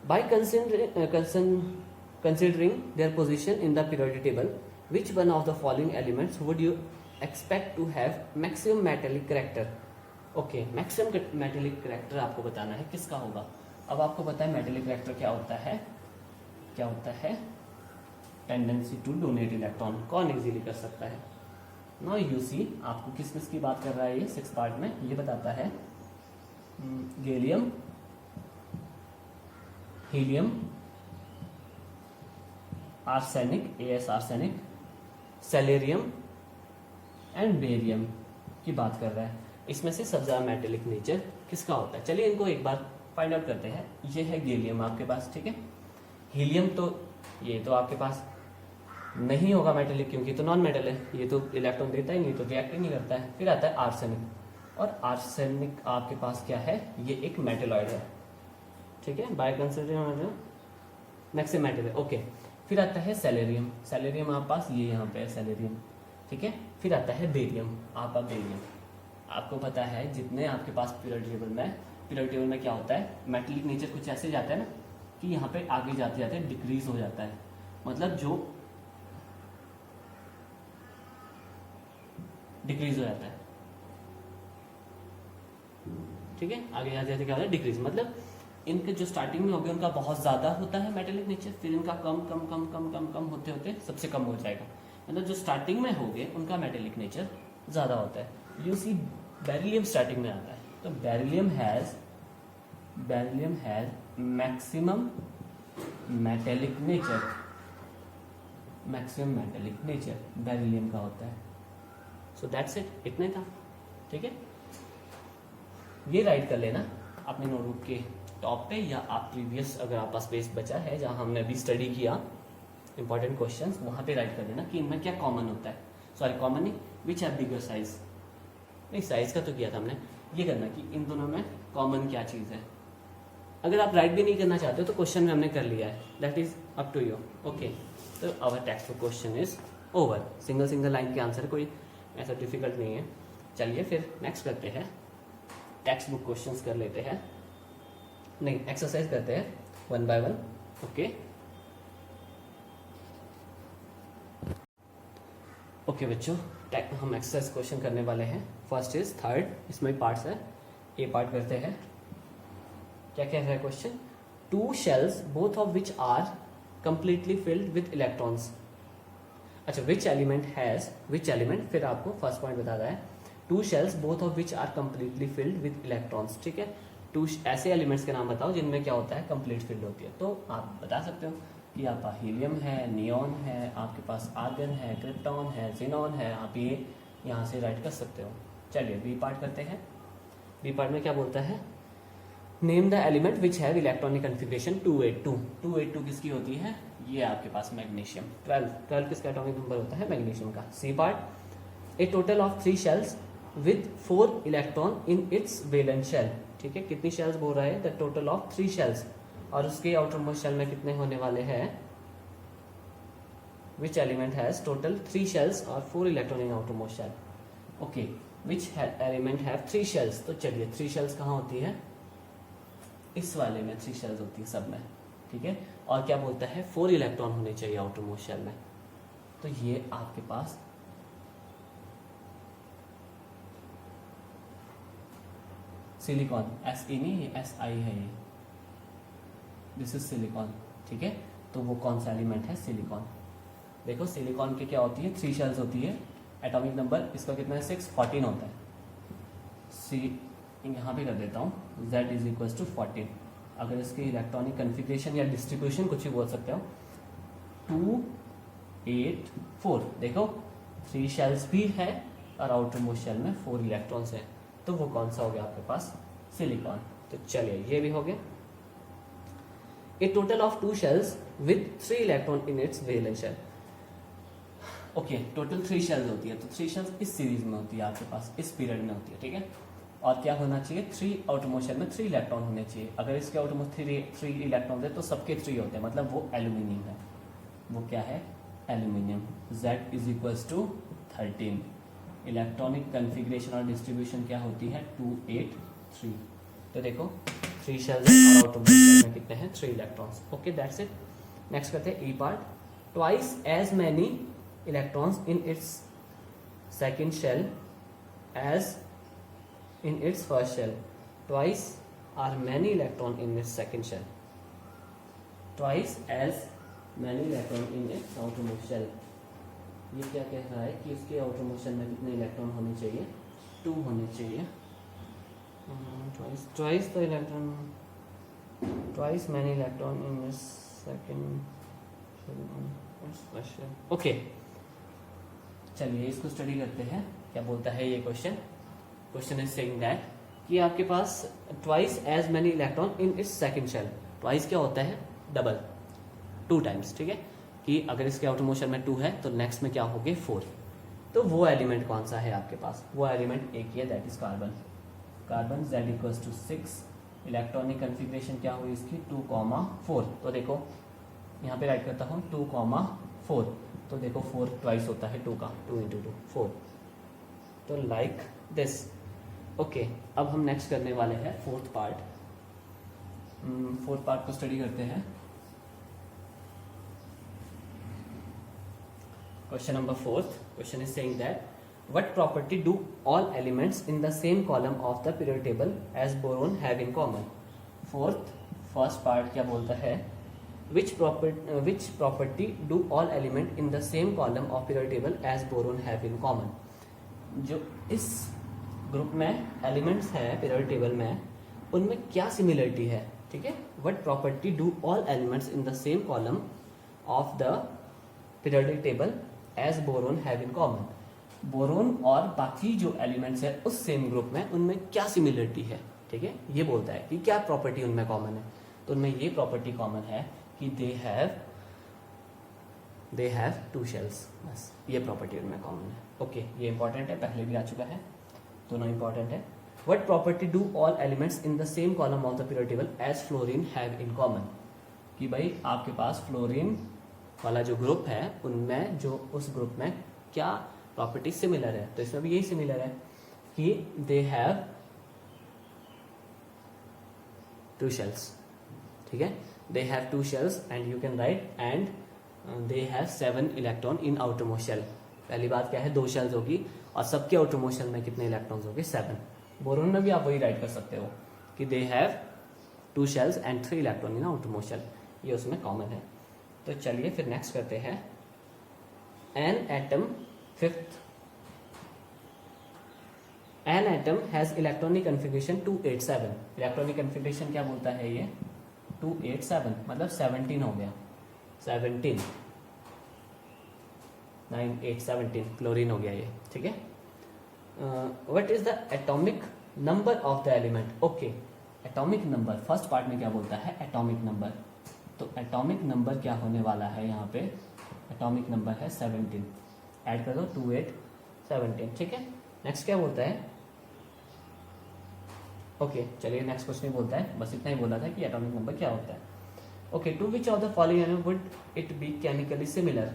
by considering their position in the periodic table, which one of the following elements would you expect to have maximum metallic character? Okay, maximum metallic character आपको बताना है किसका होगा। अब आपको पता है मेटेलिक करेक्टर क्या होता है, क्या होता है, टेंडेंसी टू डोनेट इलेक्ट्रॉन, कौन इजीली कर सकता है। नाउ यू सी, आपको किस किस की बात कर रहा है ये 6 पार्ट में, ये बताता है gallium, helium, arsenic, AS arsenic, selenium and barium की बात कर रहा है। इसमें से सबसे ज्यादा मेटेलिक नेचर किसका होता है, चलिए इनको एक बार फाइंड आउट करते हैं। ये है गैलियम आपके पास, ठीक है। हीलियम तो ये तो आपके पास नहीं होगा मेटेलिक, क्योंकि तो नॉन मेटल है, ये तो इलेक्ट्रॉन देता ही नहीं, तो रिएक्ट ही नहीं करता है। फिर आता है आर्सेनिक, और आर्सेनिक आपके पास क्या है, ये एक मेटेलॉइड है, ठीक है, बाय कंसिडरिंग मैक्सिमम मेटल है। ओके, फिर आता है सेलेरियम, सेलेरियम आपके पास ये यहाँ पे है सेलेरियम, ठीक है। फिर आता है बेरियम, आपका बेरियम। आपको पता है जितने आपके पास पीरियड टेबल में क्या होता है, मेटेलिक नेचर कुछ ऐसे जाता है ना कि यहाँ पे आगे जाते जाते डिक्रीज हो जाता है, मतलब जो डिक्रीज हो जाता है, ठीक है, आगे जाते जाते क्या होता है, डिक्रीज, मतलब इनके जो स्टार्टिंग में हो गए उनका बहुत ज्यादा होता है मेटेलिक नेचर, फिर इनका कम कम कम कम कम कम होते होते सबसे कम हो जाएगा, मतलब जो स्टार्टिंग में हो गए उनका मेटेलिक नेचर ज्यादा होता है। यू सी बेरिलियम स्टार्टिंग में आता है, तो beryllium has maximum metallic nature, maximum metallic nature beryllium का होता है। सो दैट्स इट, इतने था, ठीक है। ये राइट कर लेना अपने नोटबुक के टॉप पे, या आप प्रीवियस अगर आपका स्पेस बचा है जहां हमने अभी स्टडी किया इंपॉर्टेंट क्वेश्चंस, वहां पे राइट कर देना कि इनमें क्या कॉमन होता है, सॉरी कॉमन नहीं, विच हैव बिगर साइज, नहीं साइज का तो किया था हमने, ये करना कि इन दोनों में कॉमन क्या चीज है। अगर आप राइट भी नहीं करना चाहते हो तो क्वेश्चन में हमने कर लिया है, that is up to you. Okay, तो our textbook question is over, single line के आंसर, कोई ऐसा डिफिकल्ट नहीं है। चलिए फिर नेक्स्ट करते हैं, टेक्स्ट बुक क्वेश्चंस कर लेते हैं, नहीं एक्सरसाइज करते हैं 1 by 1। ओके ओके बच्चों, हम एक्सरसाइज क्वेश्चन करने वाले हैं। फर्स्ट इज थर्ड, इसमें पार्ट्स है, ए पार्ट करते हैं। क्या कह रहा है question, 2 shells both of which are completely filled with electrons। अच्छा, which element, फिर आपको फर्स्ट पॉइंट बता रहा है 2 shells both of which are completely filled with electrons, ठीक है। 2 ऐसे एलिमेंट्स के नाम बताओ जिनमें क्या होता है, कंप्लीट फिल्ड होती है। तो आप बता सकते हो कि आपका हीलियम है, नियॉन है, आपके पास आर्गन है, क्रिप्टॉन है, जिनॉन है, आप ये यहाँ से राइट कर सकते हो। चलिए बी पार्ट करते हैं। बी पार्ट में क्या बोलता है, name the element which have electronic configuration 282। 282 किसकी होती है, ये आपके पास मैग्नीशियम। 12 किसका एटॉमिक नंबर होता है, मैग्नीशियम का। C part, a total of 3 shells with 4 electron in its valence shell. ठीक है, कितनी शेल्स बोल रहा है, द टोटल ऑफ 3 शेल्स, और उसके आउटर मोस्ट शेल में कितने होने वाले हैं, which element has total 3 shells और 4 electron in outer most shell. Okay, which element have 3 shells, तो चलिए 3 शेल्स कहाँ होती है, इस वाले में 3 शेल्स होती है सब में। ठीक है, और क्या बोलता है 4 इलेक्ट्रॉन होने चाहिए आउटर मोस्ट शेल में। तो ये आपके पास सिलिकॉन, SE नहीं SI है ये, दिस इज सिलिकॉन। ठीक है, तो वो कौन सा एलिमेंट है, सिलिकॉन। देखो सिलिकॉन की क्या होती है, 3 शेल्स होती है, एटॉमिक नंबर इसका कितना है, 6, 14 होता है। सी यहाँ पे कर देता हूँ, Z इज इक्वल टू 14। अगर इसकी इलेक्ट्रॉनिक कन्फिग्रेशन या डिस्ट्रीब्यूशन कुछ भी बोल सकते हो, 2, 8, 4। देखो 3 शेल्स भी है और आउटर मोस्ट शेल में 4 इलेक्ट्रॉन्स है, तो वो कौन सा हो गया आपके पास, सिलिकॉन। तो चलिए ये भी हो गया। A total of 2 shells with 3 electron in its valence shell. Okay, total 3 shells होती है, तो 3 शेल्स इस सीरीज में होती है आपके पास, इस पीरियड में होती है। ठीक है, और क्या होना चाहिए, 3 आउटर मोस्ट शेल में 3 इलेक्ट्रॉन होने चाहिए। अगर इसके आउटर मोस्ट 3 इलेक्ट्रॉन है तो सबके 3 होते हैं, मतलब वो एल्यूमिनियम है। वो क्या है, aluminium. Z is equal to 13। Electronic configuration और डिस्ट्रीब्यूशन क्या होती है, 2, 8, 3। तो देखो 3 शेल्स और आउटर मोस्ट शेल में कितने हैं, 3 electrons. Okay, that's it. Next करते हैं E part. Twice as many electrons in its second shell as in its first shell. Twice are many electron in its second shell. Twice as many electron in its outermost shell. ये क्या कह रहा है कि उसके outermost shell में कितने electron होने चाहिए, 2 होने चाहिए। Twice the electron, twice many electron in its second shell on its first shell. Okay, चलिए इसको स्टडी करते हैं। क्या बोलता है ये क्वेश्चन इज सेइंग दैट कि आपके पास twice as many electron in its second shell. Twice क्या होता है, डबल, 2 टाइम्स। ठीक है, कि अगर इसके आउटर मोस्ट शेल में 2 है तो नेक्स्ट में क्या हो गए, 4। तो वो एलिमेंट कौन सा है आपके पास, वो एलिमेंट एक ही है, that is carbon. Carbon Z equals to 6। Electronic configuration क्या हुई इसकी, 2,4। तो देखो यहाँ पे राइट करता हूँ 2,4। तो देखो 4 ट्वाइस होता है 2 का, 2 इंटू 2 4। तो लाइक दिस। ओके, अब हम नेक्स्ट करने वाले हैं फोर्थ पार्ट। फोर्थ पार्ट को स्टडी करते हैं। Question number 4, question is saying that what property do all elements in the same column of the period table as boron have in common. First part क्या बोलता है, which property do all element in the same column of periodic table as boron have in common। जो इस group में elements है periodic table में, उनमें क्या सिमिलरिटी है। ठीक है, what property do all elements in the same column of the periodic table as boron have in common. Boron और बाकी जो एलिमेंट्स है उस सेम ग्रुप में, उनमें क्या सिमिलरिटी है। ठीक है, ये बोलता है कि क्या प्रॉपर्टी उनमें कॉमन है। तो उनमें ये प्रॉपर्टी कॉमन है कि दे हैव 2 शेल्स, बस ये प्रॉपर्टी उनमें कॉमन है। ओके, ये इंपॉर्टेंट है, पहले भी आ चुका है, दोनों इंपॉर्टेंट है। What property do all elements in the same column of the periodic table as fluorine have in common. कि भाई आपके पास फ्लोरीन वाला जो ग्रुप है, उनमें जो उस ग्रुप में क्या प्रॉपर्टी सिमिलर है। तो इसमें भी यही सिमिलर है कि दे हैव 2 शेल्स। ठीक है, they have 2 shells and you can write and they have 7 electron in outermost shell। पहली बात क्या है, 2 शेल्स होगी और सबके outermost shell में कितने इलेक्ट्रॉन्स होंगे, 7। बोरोन में भी आप वही राइट कर सकते हो कि they have 2 shells and 3 electron in outermost shell, ये उसमें कॉमन है। तो चलिए फिर नेक्स्ट करते हैं। an atom has electronic configuration 287। Electronic configuration क्या बोलता है ये, 287, मतलब 17 हो गया, 17, 9, 8, 17 क्लोरीन हो गया ये। ठीक है, what is the atomic number of the element. Okay, atomic number first part में क्या बोलता है, एटॉमिक नंबर। तो एटॉमिक नंबर क्या होने वाला है यहाँ पे, एटॉमिक नंबर है 17, ऐड कर दो 2 8 17, ठीक है। नेक्स्ट क्या बोलता है, ओके चलिए नेक्स्ट क्वेश्चन बोलता है, बस इतना ही बोला था कि एटॉमिक नंबर क्या होता है। Okay, to which of the following element would it be chemically similar,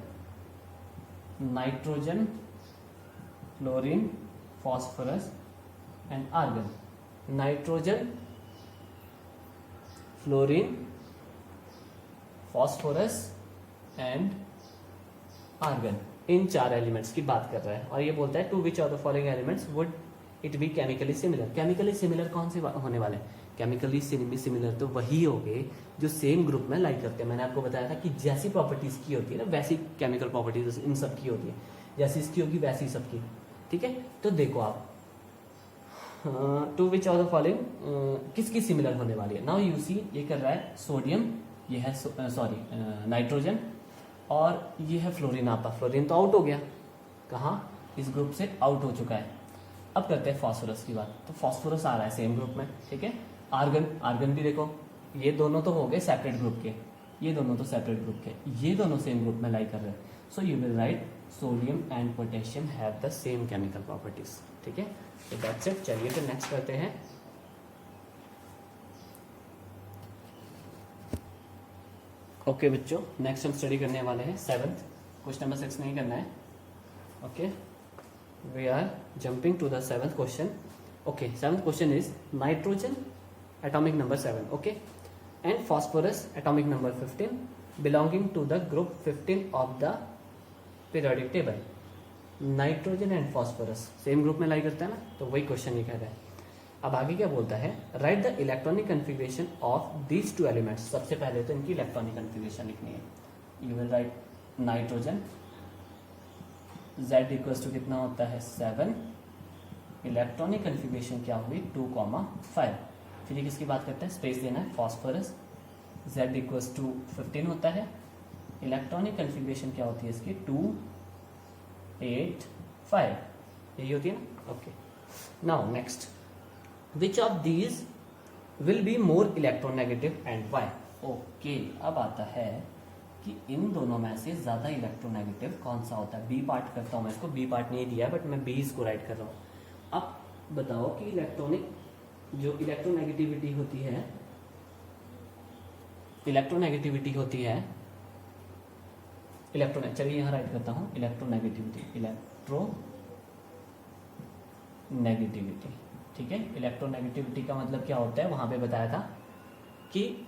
nitrogen, fluorine, phosphorus and argon. Nitrogen, fluorine, phosphorus and argon, इन 4 एलिमेंट्स की बात कर रहा है और ये बोलता है to which of the following elements would it be chemically similar. Chemically similar कौन से होने वाले, केमिकली सिमिलर तो वही हो गए जो सेम ग्रुप में लाइक करते हैं। मैंने आपको बताया था कि जैसी प्रॉपर्टीज की होती है ना वैसी केमिकल प्रॉपर्टीज इन सब की होती है, जैसी इसकी होगी वैसी सबकी, ठीक है। तो देखो आप to which of the following किसकी सिमिलर होने वाली है। नाउ यू सी ये कर रहा है सोडियम, ये है सॉरी नाइट्रोजन और ये है फ्लोरीन। आपका फ्लोरीन तो आउट हो गया, कहाँ, इस ग्रुप से आउट हो चुका है। अब करते हैं फॉस्फोरस की बात, तो फॉस्फोरस आ रहा है सेम ग्रुप में, ठीक है। आर्गन, आर्गन भी देखो, ये दोनों तो हो गए सेपरेट ग्रुप के, ये दोनों तो सेपरेट ग्रुप के, ये दोनों सेम ग्रुप में लाई कर रहे हैं। So you will right sodium and potassium have the same chemical properties, ठीक है। तो दैट्स इट। चलिए फिर नेक्स्ट करते हैं। ओके बच्चों, नेक्स्ट हम स्टडी करने वाले हैं 7th, क्वेश्चन नंबर 6 नहीं करना है। Okay, we are jumping to the 7th question. Okay, 7th question is nitrogen atomic number 7, okay, and phosphorus atomic number 15 belonging to the group 15 of the periodic table. Nitrogen and phosphorus same group में लाई करता है ना, तो वही question ये कह रहा है। अब आगे क्या बोलता है, write the electronic configuration of these 2 elements. सबसे पहले तो इनकी इलेक्ट्रॉनिक कन्फिग्रेशन लिखनी है। You will write nitrogen, Z equals to कितना होता है 7, इलेक्ट्रॉनिक कन्फिग्रेशन क्या हुई 2,5। फिर ये किसकी बात करते हैं, स्पेस देना है, फॉस्फोरस, Z इक्वल्स टू 15 होता है, इलेक्ट्रॉनिक कन्फिग्रेशन क्या होती है इसकी 2 8 5, यही होती है ना। Okay, now next, which of these will be more electronegative and why. Okay, अब आता है कि इन दोनों में से ज्यादा इलेक्ट्रोनेगेटिव कौन सा होता है। बी पार्ट करता हूं मैं इसको, बी पार्ट नहीं दिया है बट मैं बी इसको राइट कर रहा हूं। अब बताओ कि इलेक्ट्रॉनिक जो इलेक्ट्रोनेगेटिविटी होती है, इलेक्ट्रोनेगेटिविटी होती है इलेक्ट्रो, चलिए यहां राइट करता हूं इलेक्ट्रोनेगेटिविटी, इलेक्ट्रोनेगेटिविटी, ठीक है। इलेक्ट्रोनेगेटिविटी का मतलब क्या होता है, वहां पे बताया था कि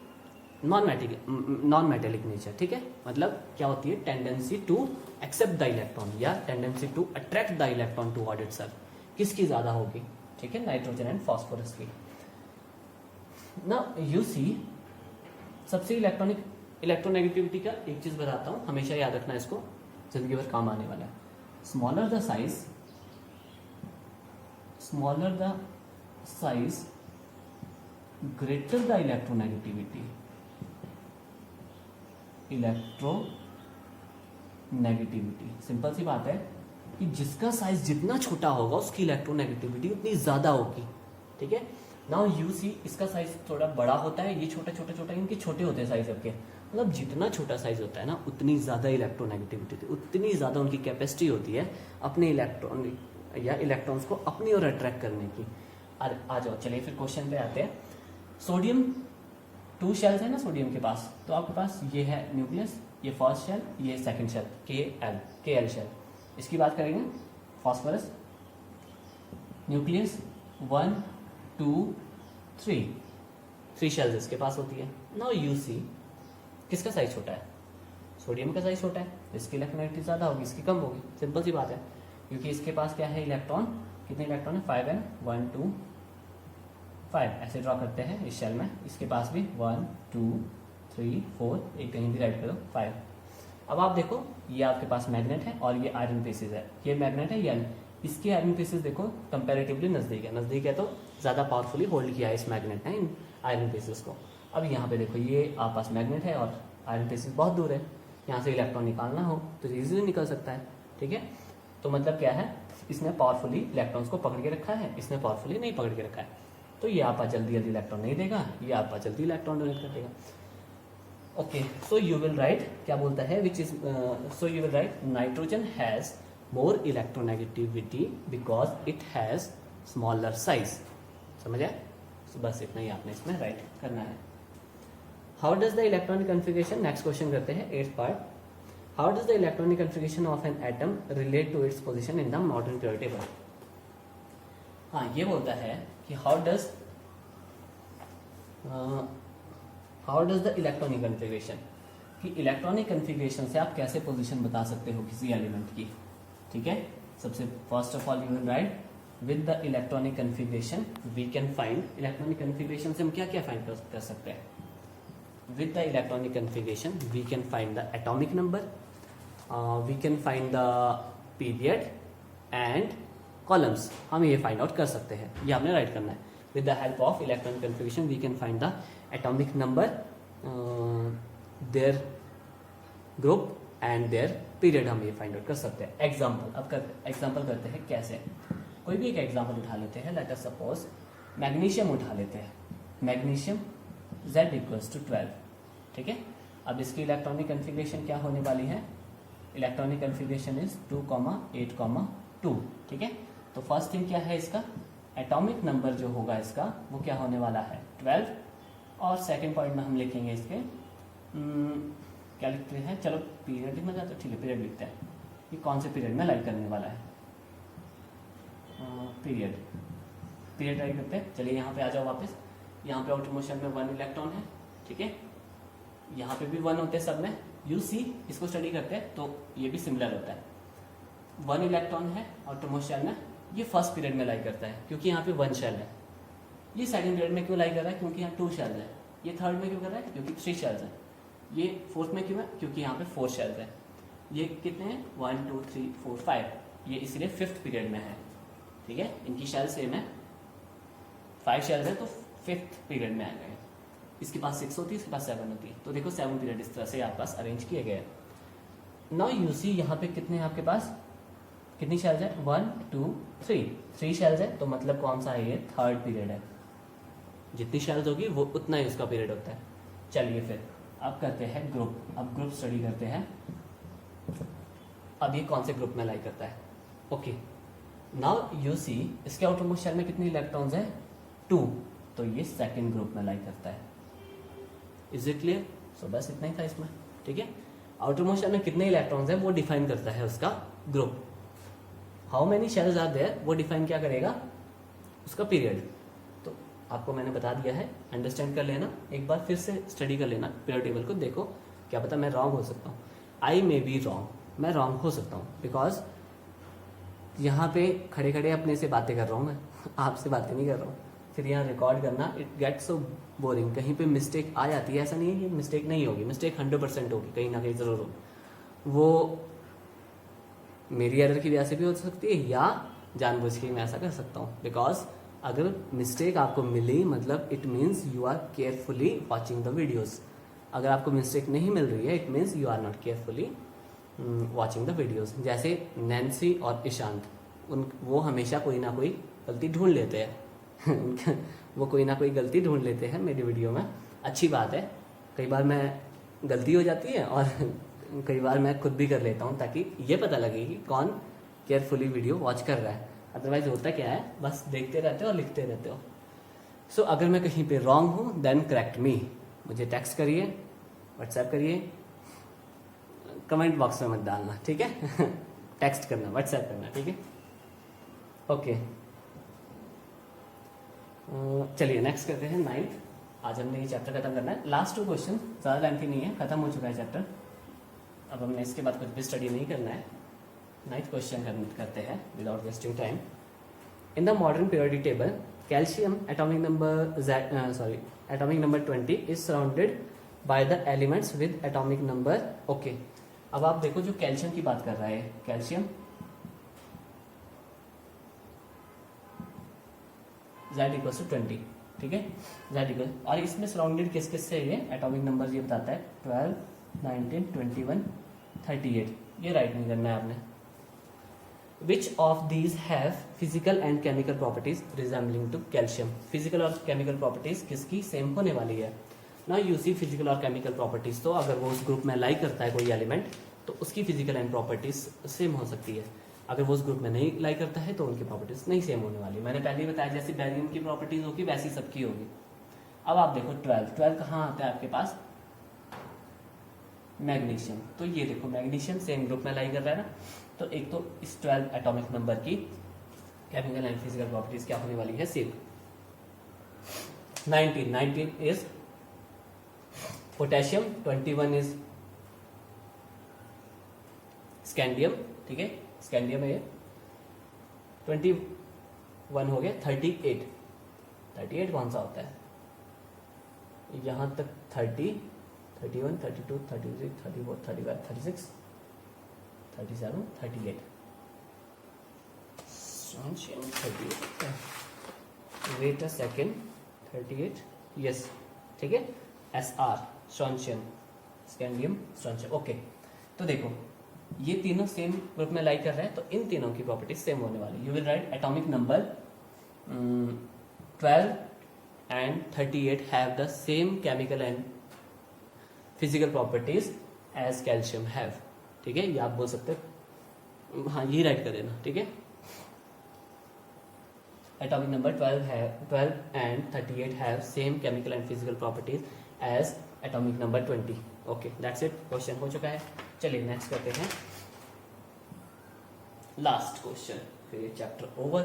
नॉन मेटेलिक नेचर, ठीक है। मतलब क्या होती है, tendency to accept the electron या tendency to attract the electron toward itself, किसकी ज्यादा होगी, ठीक है, नाइट्रोजन एंड फॉस्फोरस की। ना यू सी, सबसे इलेक्ट्रोनेगेटिविटी का एक चीज बताता हूं, हमेशा याद रखना इसको, जिंदगी भर काम आने वाला है। Smaller the size greater the electronegativity, electronegativity. Simple सी बात है कि जिसका साइज जितना छोटा होगा उसकी इलेक्ट्रोनेगेटिविटी उतनी ज्यादा होगी, ठीक है। नाउ यू सी, इसका साइज थोड़ा बड़ा होता है, ये छोटा छोटा छोटा, इनके छोटे होते हैं साइज सबके, मतलब जितना छोटा साइज होता है ना उतनी ज्यादा इलेक्ट्रोनेगेटिविटी, उतनी ज्यादा उनकी कैपेसिटी होती है अपने इलेक्ट्रॉन या इलेक्ट्रॉन्स को अपनी ओर अट्रैक्ट करने की। आ जाओ, चलिए फिर क्वेश्चन पे आते हैं। सोडियम 2 शेल्स है ना सोडियम के पास, तो आपके पास ये है न्यूक्लियस, ये फर्स्ट शेल, ये सेकंड शेल, के एल शेल। इसकी बात करेंगे, फॉस्फोरस न्यूक्लियस 1 2 3 शेल्स इसके पास होती है। नाउ यू सी, किसका साइज छोटा है, सोडियम का साइज छोटा है, इसकी इलेक्ट्रोनेगेटिविटी ज्यादा होगी, इसकी कम होगी, सिंपल सी बात है, क्योंकि इसके पास क्या है इलेक्ट्रॉन, कितने इलेक्ट्रॉन है 5 है, 1 2 5 ऐसे ड्रॉ करते हैं इस शेल में। इसके पास भी 1 2 3 4, एक कहीं भी राइट करो 5। अब आप देखो, ये आपके पास मैग्नेट है और ये आयरन पीसेज है, ये मैग्नेट है ये, इसके आयरन पीसेज देखो कंपैरेटिवली नजदीक है, नजदीक है तो ज्यादा पावरफुली होल्ड किया है इस मैग्नेट ने इन आयरन पीसेज को। अब यहाँ पे देखो, ये आप पास मैग्नेट है और आयरन पीसेज बहुत दूर है, यहाँ से इलेक्ट्रॉन निकालना हो तो इजीली निकल सकता है, ठीक है। तो मतलब क्या है इसने पावरफुली इलेक्ट्रॉन्स को पकड़ के रखा है, इसने पावरफुली नहीं पकड़ के रखा है, तो ये आपका जल्दी जल्दी इलेक्ट्रॉन नहीं देगा, ये आपका जल्दी इलेक्ट्रॉन डोनेट कर देगा। Okay, so you will right, क्या बोलता है, which is, so you will write nitrogen has more electronegativity because it has smaller size. समझ आया? तो बस इतना ही आपने इसमें राइट करना है। How does the electronic configuration, next question करते हैं 8th part. How does the electronic configuration of an atom relate to its position in the modern period table. हाँ, ये बोलता है कि how does the electronic configuration, कि electronic configuration से आप कैसे पोजीशन बता सकते हो किसी एलिमेंट की। ठीक है, सबसे first of all you will write with the electronic configuration we can find, electronic configuration से हम क्या क्या फाइंड कर सकते हैं। With the electronic configuration we can find the atomic number, we can find the period and columns, हम ये find out कर सकते हैं, ये हमने राइट करना है। With the help of electronic configuration we can find the atomic number, their group and their period, हम ये फाइंड आउट कर सकते हैं। एग्जाम्पल, अब एग्जाम्पल करते हैं कैसे। कोई भी एक एग्जाम्पल उठा लेते हैं, लेट अस सपोज मैग्नीशियम उठा लेते हैं, मैग्नीशियम Z इक्वल्स टू 12। ठीक है, अब इसकी इलेक्ट्रॉनिक कन्फिगरेशन क्या होने वाली है, इलेक्ट्रॉनिक कन्फिगरेशन इज 2,8,2। ठीक है, तो फर्स्ट थिंग क्या है, इसका एटॉमिक नंबर जो होगा इसका वो क्या होने वाला है 12, और सेकेंड पॉइंट में हम लिखेंगे इसके क्या लिखते हैं, चलो पीरियड में जाते, ठीक है पीरियड लिखते हैं, ये कौन से पीरियड में लाइक करने वाला है, पीरियड राइट करते हैं। चलिए यहाँ पे आ जाओ वापस, यहाँ पे आउटर मोशन में 1 इलेक्ट्रॉन है। ठीक है, यहाँ पे भी 1 होते हैं सब में, यू सी इसको स्टडी करते हैं तो ये भी सिमिलर होता है। 1 इलेक्ट्रॉन है आउटर मोशन में, ये फर्स्ट पीरियड में लाई करता है क्योंकि यहाँ पे 1 शेल है। ये सेकंड पीरियड में क्यों लाई कर रहा है, क्योंकि यहाँ 2 शेल्स है। ये थर्ड में क्यों कर रहा है, क्योंकि 3 शेल्स है। ये फोर्थ में क्यों है, क्योंकि यहाँ पे 4 शेल्स है। ये कितने हैं 1 2 3 4 5, ये इसलिए 5th पीरियड में है। ठीक है, इनकी शेल सेम है, 5 शेल्स है तो 5th पीरियड में आ गए। इसके पास 6 होती है, इसके पास 7 होती है, तो देखो 7 पीरियड इस तरह से आपके पास अरेंज किए गए। नाउ यू सी यहाँ पे कितने हैं आपके पास, कितनी शेल्स है 1 2 3 शेल्स है, तो मतलब कौन सा है ये 3rd पीरियड है। जितनी शेल्स होगी वो उतना ही उसका पीरियड होता है। चलिए फिर अब करते हैं ग्रुप, अब ग्रुप स्टडी करते हैं। अब ये कौन से ग्रुप में लाई करता है। ओके, नाउ यू सी इसके आउटर मोस्ट शेल में कितनी इलेक्ट्रॉन्स है 2, तो ये सेकंड ग्रुप में लाई करता है। Is it clear? सो बस इतना ही था इसमें। ठीक है, आउटर मोस्ट शेल में कितने इलेक्ट्रॉन्स है वो डिफाइन करता है उसका group. How many shells are there वो डिफाइन क्या करेगा, उसका पीरियड। तो आपको मैंने बता दिया है, अंडरस्टैंड कर लेना, एक बार फिर से स्टडी कर लेना पीरियड टेबल को। देखो क्या पता मैं रॉन्ग हो सकता हूँ, आई मे बी रॉन्ग, मैं रॉन्ग हो सकता हूँ, बिकॉज यहाँ पे खड़े खड़े अपने से बातें कर रहा हूँ मैं, आपसे बातें नहीं कर रहा हूँ। फिर यहाँ रिकॉर्ड करना इट गेट्स सो बोरिंग, कहीं पे मिस्टेक आ जाती है, ऐसा नहीं है कि मिस्टेक नहीं होगी, मिस्टेक 100% होगी, कहीं ना कहीं ज़रूर होगी। वो मेरी एरर की वजह से भी हो सकती है या जानबूझ के मैं ऐसा कर सकता हूँ। बिकॉज अगर मिस्टेक आपको मिली मतलब it means you are carefully watching the videos. अगर आपको मिस्टेक नहीं मिल रही है it means you are not carefully watching the videos. जैसे नैन्सी और ईशांत, वो हमेशा कोई ना कोई गलती ढूंढ लेते हैं वो कोई ना कोई गलती ढूंढ लेते हैं मेरी वीडियो में, अच्छी बात है। कई बार मैं गलती हो जाती है और कई बार मैं खुद भी कर लेता हूँ, ताकि ये पता लगे कि कौन केयरफुली वीडियो वॉच कर रहा है। अदरवाइज होता क्या है, बस देखते रहते हो और लिखते रहते हो। सो अगर मैं कहीं पे रॉन्ग हूँ देन करेक्ट मी, मुझे टेक्स्ट करिए, व्हाट्सएप करिए, कमेंट बॉक्स में मत डालना, ठीक है टेक्स्ट करना, व्हाट्सएप करना, ठीक है। ओके, चलिए नेक्स्ट करते हैं 9th। आज हमने ये चैप्टर खत्म करना है। लास्ट 2 क्वेश्चन, ज़्यादा लेंथी नहीं है, खत्म हो चुका है चैप्टर। अब हमने इसके बाद कुछ भी स्टडी नहीं करना है। 9th क्वेश्चन करते हैं without wasting time. In the modern periodic table calcium atomic number 20 is surrounded by the elements with atomic number. Okay, अब आप देखो जो कैल्शियम की बात कर रहा है, कैल्शियम Z इक्वल टू 20, ठीक है, Z इक्वल, और इसमें सराउंडेड किस किस से ये एटॉमिक नंबर ये बताता है 12 19 21 38। ये राइट नहीं करना है आपने। Which of these have physical and chemical properties resembling to calcium. Physical और केमिकल प्रॉपर्टीज किसकी सेम होने वाली है ना। यू सी फिजिकल और केमिकल प्रॉपर्टीज, तो अगर वो उस ग्रुप में लाई करता है कोई एलिमेंट तो उसकी फिजिकल एंड प्रॉपर्टीज सेम हो सकती है। अगर वो उस ग्रुप में नहीं लाई करता है तो उनकी प्रॉपर्टीज नहीं सेम होने वाली। मैंने पहले ही बताया जैसे बैरियम की प्रॉपर्टीज होगी वैसी सबकी होगी। अब आप देखो 12 कहाँ आता है आपके पास, मैग्नीशियम। तो ये देखो मैग्नीशियम सेम ग्रुप में लाई कर रहा है ना, तो एक तो इस 12 एटॉमिक नंबर की केमिकल एंड फिजिकल प्रॉपर्टीज क्या होने वाली है, same. 19 is potassium, 21 is scandium, ठीक है, स्कैंडियम है ये। 21 हो गया 38 कौन सा होता है, यहां तक 30, 31, 32, 33, 34, 35, 36, 37, 38। वेट अ सेकेंड, 38, यस, ठीक है, SR strontium, scandium, strontium. Okay, तो देखो ये तीनों सेम ग्रुप में लाई कर रहे हैं, तो इन तीनों की प्रॉपर्टीज सेम होने वाली। You will right atomic number 12 and 38 have the same chemical and physical properties as calcium have, ठीक है, ये आप बोल सकते हो, हाँ ये राइट कर देना, ठीक है। Atomic number 12 and 38 have same chemical and physical properties as atomic number 20। Okay, that's it, question हो चुका है। चलिए नेक्स्ट करते हैं लास्ट क्वेश्चन, फिर ये चैप्टर ओवर।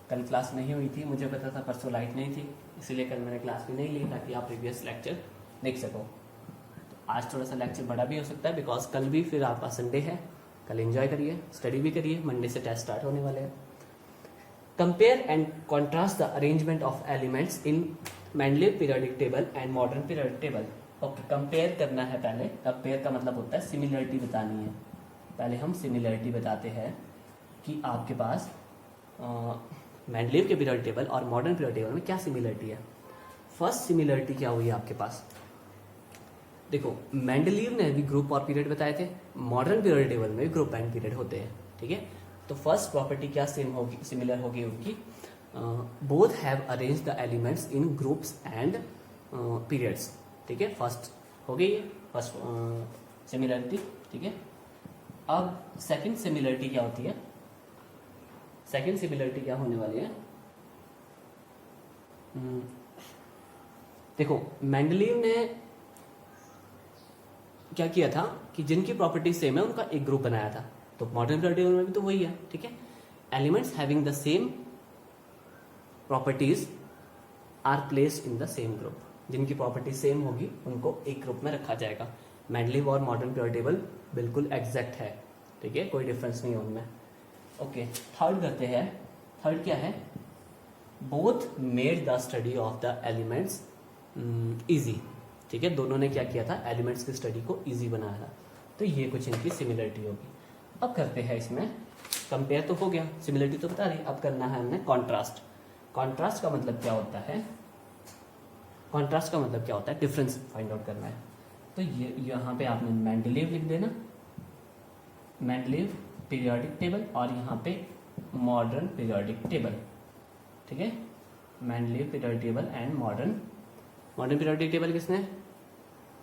कल क्लास नहीं हुई थी, मुझे पता था परसों लाइट नहीं थी, इसीलिए कल मैंने क्लास भी नहीं ली ताकि आप प्रीवियस लेक्चर देख सको। तो आज थोड़ा सा लेक्चर बड़ा भी हो सकता है बिकॉज कल भी फिर आपका संडे है, कल एंजॉय करिए, स्टडी भी करिए, मंडे से टेस्ट स्टार्ट होने वाले हैं। Compare and contrast the arrangement of elements in Mendeleev periodic table and modern periodic table. Okay, compare करना है पहले। कंपेयर का मतलब होता है सिमिलरिटी बतानी है। पहले हम सिमिलरिटी बताते हैं कि आपके पास मेंडलीव के पीरियोडिक टेबल और मॉडर्न पीरियोडिक टेबल में क्या सिमिलरिटी है। फर्स्ट सिमिलरिटी क्या हुई आपके पास, देखो मेंडलीव ने भी ग्रुप और पीरियड बताए थे, मॉडर्न पीरियोडिक टेबल में भी ग्रुप एंड पीरियड होते हैं, ठीक है। तो फर्स्ट प्रॉपर्टी क्या सेम होगी, सिमिलर होगी उनकी, both have arrange the elements in groups and periods, ठीक है। फर्स्ट हो गई है फर्स्ट सिमिलरिटी, ठीक है। अब सेकंड सिमिलरिटी क्या होती है, सेकंड सिमिलरिटी क्या होने वाली है, देखो मेंडलीव ने क्या किया था कि जिनकी प्रॉपर्टी सेम है उनका एक ग्रुप बनाया था, तो मॉडर्न पीरियोडिक टेबल में भी तो वही है, ठीक है। Elements having the same properties are placed in the same group, जिनकी प्रॉपर्टी सेम होगी उनको एक ग्रुप में रखा जाएगा। मेंडलीव और मॉडर्न पीरियोडिक टेबल बिल्कुल एग्जैक्ट है, ठीक है, कोई डिफरेंस नहीं है उनमें। ओके, थर्ड करते हैं। थर्ड क्या है, both made the study of the elements easy, ठीक है। दोनों ने क्या किया था, एलिमेंट्स की स्टडी को इजी बनाया था, तो ये कुछ इनकी सिमिलरिटी होगी। अब करते हैं इसमें कंपेयर, तो हो गया, सिमिलरिटी तो बता रही, अब करना है हमने कॉन्ट्रास्ट। कॉन्ट्रास्ट का मतलब क्या होता है, कॉन्ट्रास्ट का मतलब क्या होता है, डिफरेंस फाइंड आउट करना है। तो ये यहाँ पे आपने मेंडलीव लिख देना, मेंडलीव पीरियोडिक टेबल, और यहाँ पे मॉडर्न पीरियोडिक टेबल, ठीक है। Mendeleev periodic table and modern periodic table किसने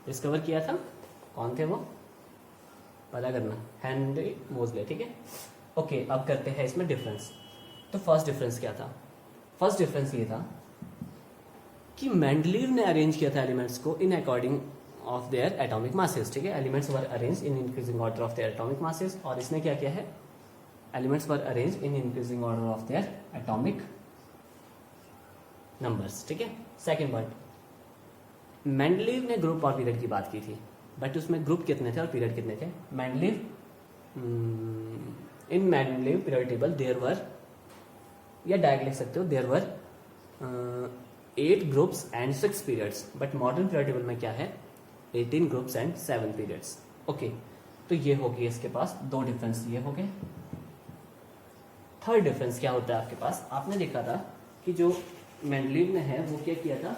डिस्कवर किया था, कौन थे वो, पता करना, हेनरी मोजले, ठीक है। ओके, अब करते हैं इसमें डिफरेंस। तो फर्स्ट डिफरेंस क्या था, फर्स्ट डिफरेंस ये था कि मेंडलीव ने अरेंज किया था एलिमेंट्स को in according of their atomic masses, ठीक है। Elements were arrange in increasing order of their atomic masses, और इसने क्या किया है, elements were arrange in increasing order of their atomic numbers, ठीक है। सेकेंड पॉइंट, मेंडलीव ने ग्रुप और पीरियड की बात की थी, बट उसमें ग्रुप कितने थे और पीरियड कितने थे। Mendeleev in Mendeleev period table there were, या डायरेक्ट लिख सकते हो, there were 8 groups and 6 periods, but modern period table में क्या है, 18 ग्रुप्स एंड 7 पीरियड्स। ओके, तो ये हो गई इसके पास दो डिफरेंस, ये हो गए। थर्ड डिफरेंस क्या होता है आपके पास, आपने देखा था कि जो मेंडलीव ने है वो क्या किया था,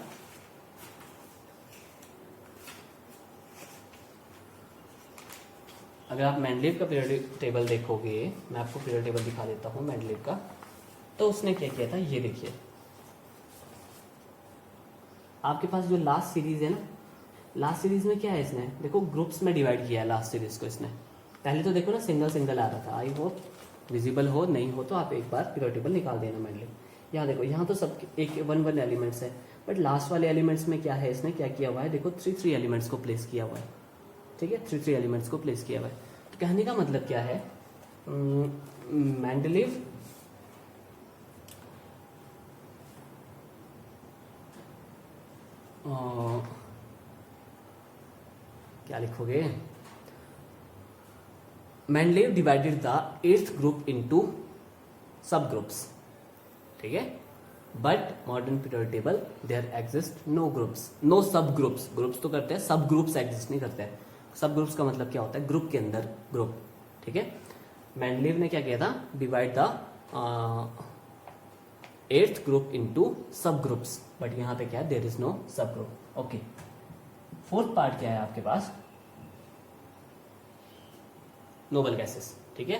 अगर आप मेंडलीव का पीरियोडिक टेबल देखोगे, मैं आपको पीरियोडिक टेबल दिखा देता हूँ मेंडलीव का, तो उसने क्या किया था, ये देखिए आपके पास जो लास्ट सीरीज है ना, लास्ट सीरीज में क्या है, इसने देखो ग्रुप्स में डिवाइड किया है लास्ट सीरीज को इसने। पहले तो देखो ना सिंगल सिंगल आ रहा था, आई होप विजिबल हो, नहीं हो तो आप एक बार पीरियोडिक टेबल निकाल देना मेंडलीव। यहाँ देखो, यहाँ तो सब एक वन वन एलिमेंट्स है, बट लास्ट वाले एलिमेंट्स में क्या है, इसने क्या किया हुआ है, देखो थ्री थ्री एलिमेंट्स को प्लेस किया हुआ है, ठीक है, थ्री थ्री एलिमेंट्स को प्लेस किया हुआ है। तो कहने का मतलब क्या है, मेंडलीव क्या लिखोगे, Mendeleev divided the 8th group into sub groups, ठीक है, but modern periodic table there exist no groups, no sub groups, groups तो करते हैं, सब ग्रुप्स एग्जिस्ट नहीं करते हैं। सब ग्रुप्स का मतलब क्या होता है, ग्रुप के अंदर ग्रुप, ठीक है। मेंडलीव ने क्या किया था, divide the 8th group into sub groups, but यहाँ पे क्या है, देयर इज नो सब ग्रुप। ओके, फोर्थ पार्ट क्या है आपके पास, नोबल गैसेस, ठीक है।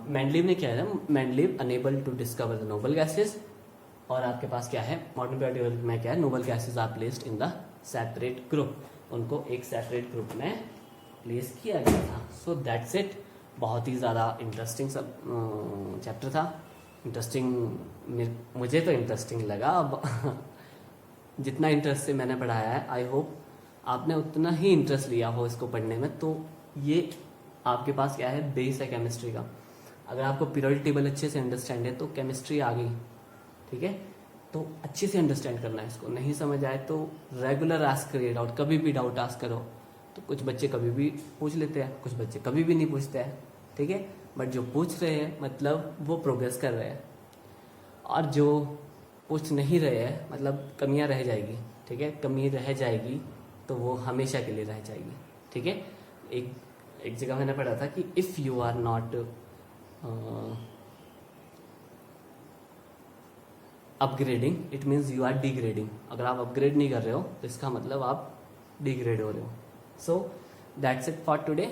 मेंडलीव ने क्या है, Mendeleev unable to discover the noble gases, और आपके पास क्या है, मॉडर्न पीरियोडिक टेबल में क्या है, noble gases are placed in the separate group, उनको एक सेपरेट ग्रुप में प्लेस किया गया था। सो दैट्स इट, बहुत ही ज़्यादा इंटरेस्टिंग सब चैप्टर था, इंटरेस्टिंग, मुझे तो इंटरेस्टिंग लगा। अब जितना इंटरेस्ट से मैंने पढ़ाया है, आई होप आपने उतना ही इंटरेस्ट लिया हो इसको पढ़ने में। तो ये आपके पास क्या है, बेस है केमिस्ट्री का। अगर आपको पीरियोडिक टेबल अच्छे से अंडरस्टैंड है तो केमिस्ट्री आ गई, ठीक है। तो अच्छे से अंडरस्टैंड करना है इसको, नहीं समझ आए तो रेगुलर आस्क करिए डाउट, कभी भी डाउट आस्क करो। तो कुछ बच्चे कभी भी पूछ लेते हैं, कुछ बच्चे कभी भी नहीं पूछते हैं, ठीक है, बट जो पूछ रहे हैं मतलब वो प्रोग्रेस कर रहे हैं, और जो पूछ नहीं रहे हैं मतलब कमियां रह जाएगी, ठीक है, कमी रह जाएगी तो वो हमेशा के लिए रह जाएगी, ठीक है। एक जगह मैंने पढ़ा था कि if you are not upgrading it means you are degrading, अगर आप अपग्रेड नहीं कर रहे हो तो इसका मतलब आप डिग्रेड हो रहे हो। सो that's it for today,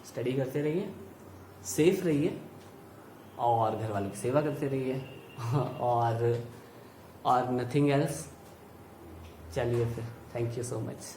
study करते रहिए, सेफ रहिए, और घर वालों की सेवा करते रहिए, और नथिंग एल्स। चलिए फिर, थैंक यू सो मच।